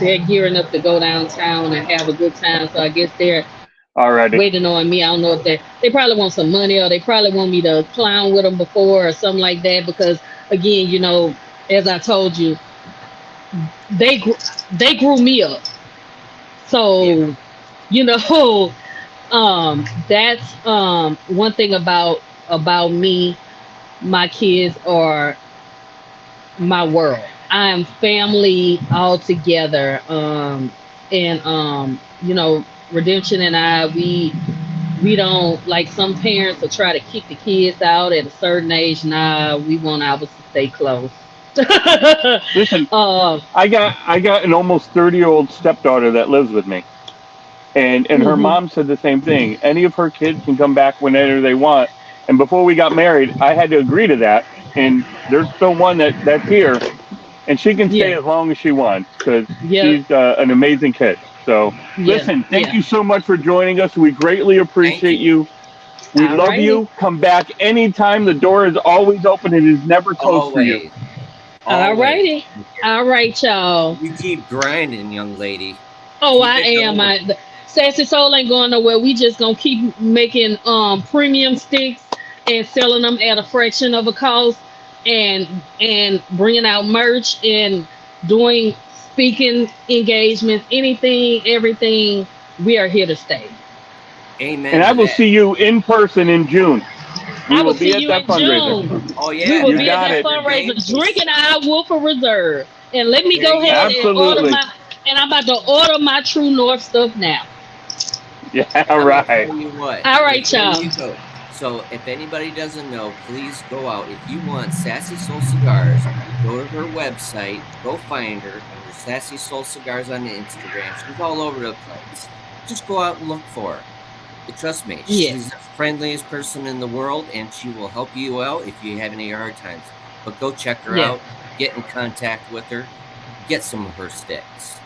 they're gearing up to go downtown and have a good time. So I guess they're Alrighty. waiting on me. I don't know if they probably want some money, or they probably want me to clown with them before or something like that. Because again, as I told you, they grew me up. So that's one thing about me. My kids are my world. I'm family all together. And Redemption and I, we don't, like some parents will try to kick the kids out at a certain age. Nah, we want ours to stay close. Listen, I got an almost 30-year-old stepdaughter that lives with me. And her Mhm. mom said the same thing. Any of her kids can come back whenever they want. And before we got married, I had to agree to that. And there's still one that's here, and she can stay Yeah. as long as she wants because Yeah. she's an amazing kid. So, listen, thank you so much for joining us. We greatly appreciate you. We love you. Come back anytime. The door is always open. It is never closed for you. All righty. All right, y'all. You keep grinding, young lady. Oh, I am. Sassy Soul ain't going nowhere. We just gonna keep making premium sticks and selling them at a fraction of a cost, and bringing out merch and doing speaking engagements, anything, everything. We are here to stay. Amen. And I will see you in person in June. I will see you in June. Oh yeah, we will be at that fundraiser drinking our Wolfer Reserve. And let me go ahead and order my. And I'm about to order my True North stuff now. Yeah, right. You what? All right, y'all. So if anybody doesn't know, please go out. If you want Sassy Soul Cigars, go to her website. Go find her under Sassy Soul Cigars on the Instagram. She's all over the place. Just go out and look for her. But trust me, she's the friendliest person in the world, and she will help you out if you have any hard times. But go check her out. Get in contact with her. Get some of her sticks.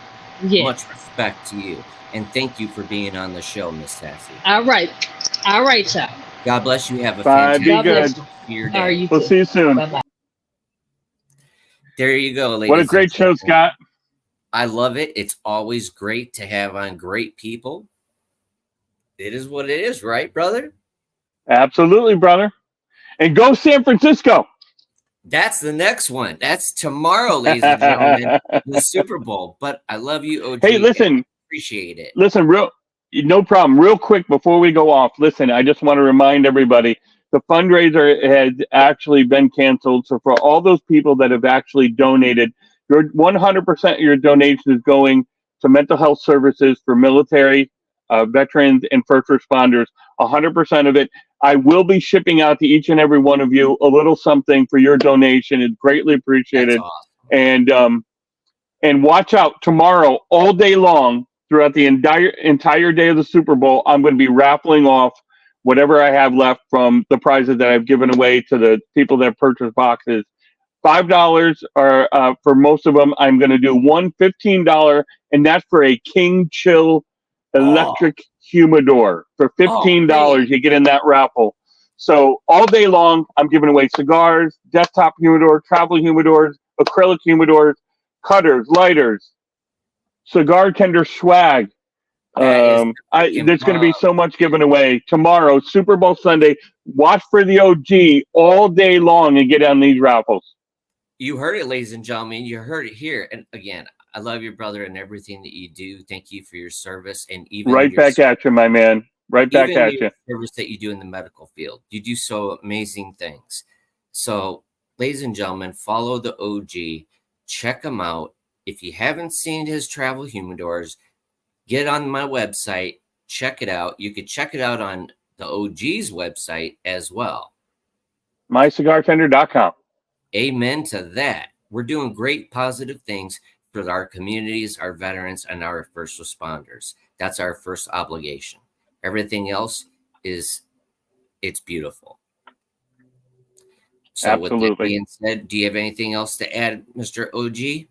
Much respect to you. And thank you for being on the show, Miss Sassy. All right, y'all. God bless you. Have a fantastic day. We'll see you soon. Bye-bye. There you go, ladies. What a great show, Scott. I love it. It's always great to have on great people. It is what it is, right, brother? Absolutely, brother. And go San Francisco. That's the next one. That's tomorrow, ladies and gentlemen, the Super Bowl. But I love you, OG. Hey, listen. Appreciate it. Listen, no problem. Real quick before we go off, listen, I just want to remind everybody the fundraiser has actually been canceled. So for all those people that have actually donated, your 100% of your donation is going to mental health services for military, veterans, and first responders. 100% of it. I will be shipping out to each and every one of you a little something for your donation. It's greatly appreciated. That's awesome. And watch out tomorrow all day long throughout the entire day of the Super Bowl. I'm going to be raffling off whatever I have left from the prizes that I've given away to the people that purchase boxes. $5 are for most of them. I'm going to do one $15, and that's for a King Chill electric humidor. For $15, you get in that raffle. So all day long, I'm giving away cigars, desktop humidor, travel humidors, acrylic humidors, cutters, lighters, cigar tender swag. There's going to be so much given away tomorrow, Super Bowl Sunday. Watch for the OG all day long and get on these raffles. You heard it, ladies and gentlemen. You heard it here. And again, I love your brother and everything that you do. Thank you for your service, and even right back at you, my man. Right back at you. Service that you do in the medical field. You do so amazing things. So, ladies and gentlemen, follow the OG. Check him out. If you haven't seen his travel humidors, get on my website. Check it out. You could check it out on the OG's website as well. MyCigarTender.com. Amen to that. We're doing great positive things for our communities, our veterans, and our first responders. That's our first obligation. Everything else it's beautiful. So absolutely. With that being said, do you have anything else to add, Mr. OG?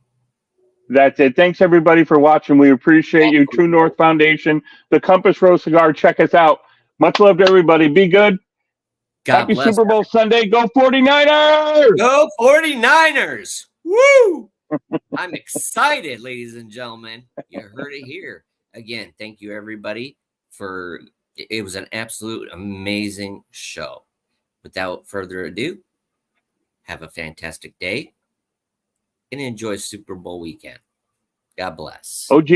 That's it. Thanks everybody for watching. We appreciate you. True North Foundation, the Compass Rose Cigar. Check us out. Much love to everybody. Be good. Happy Super Bowl Sunday. Go 49ers! Go 49ers! Woo! I'm excited, ladies and gentlemen. You heard it here. Again, thank you, everybody, it was an absolute amazing show. Without further ado, have a fantastic day and enjoy Super Bowl weekend. God bless. OG.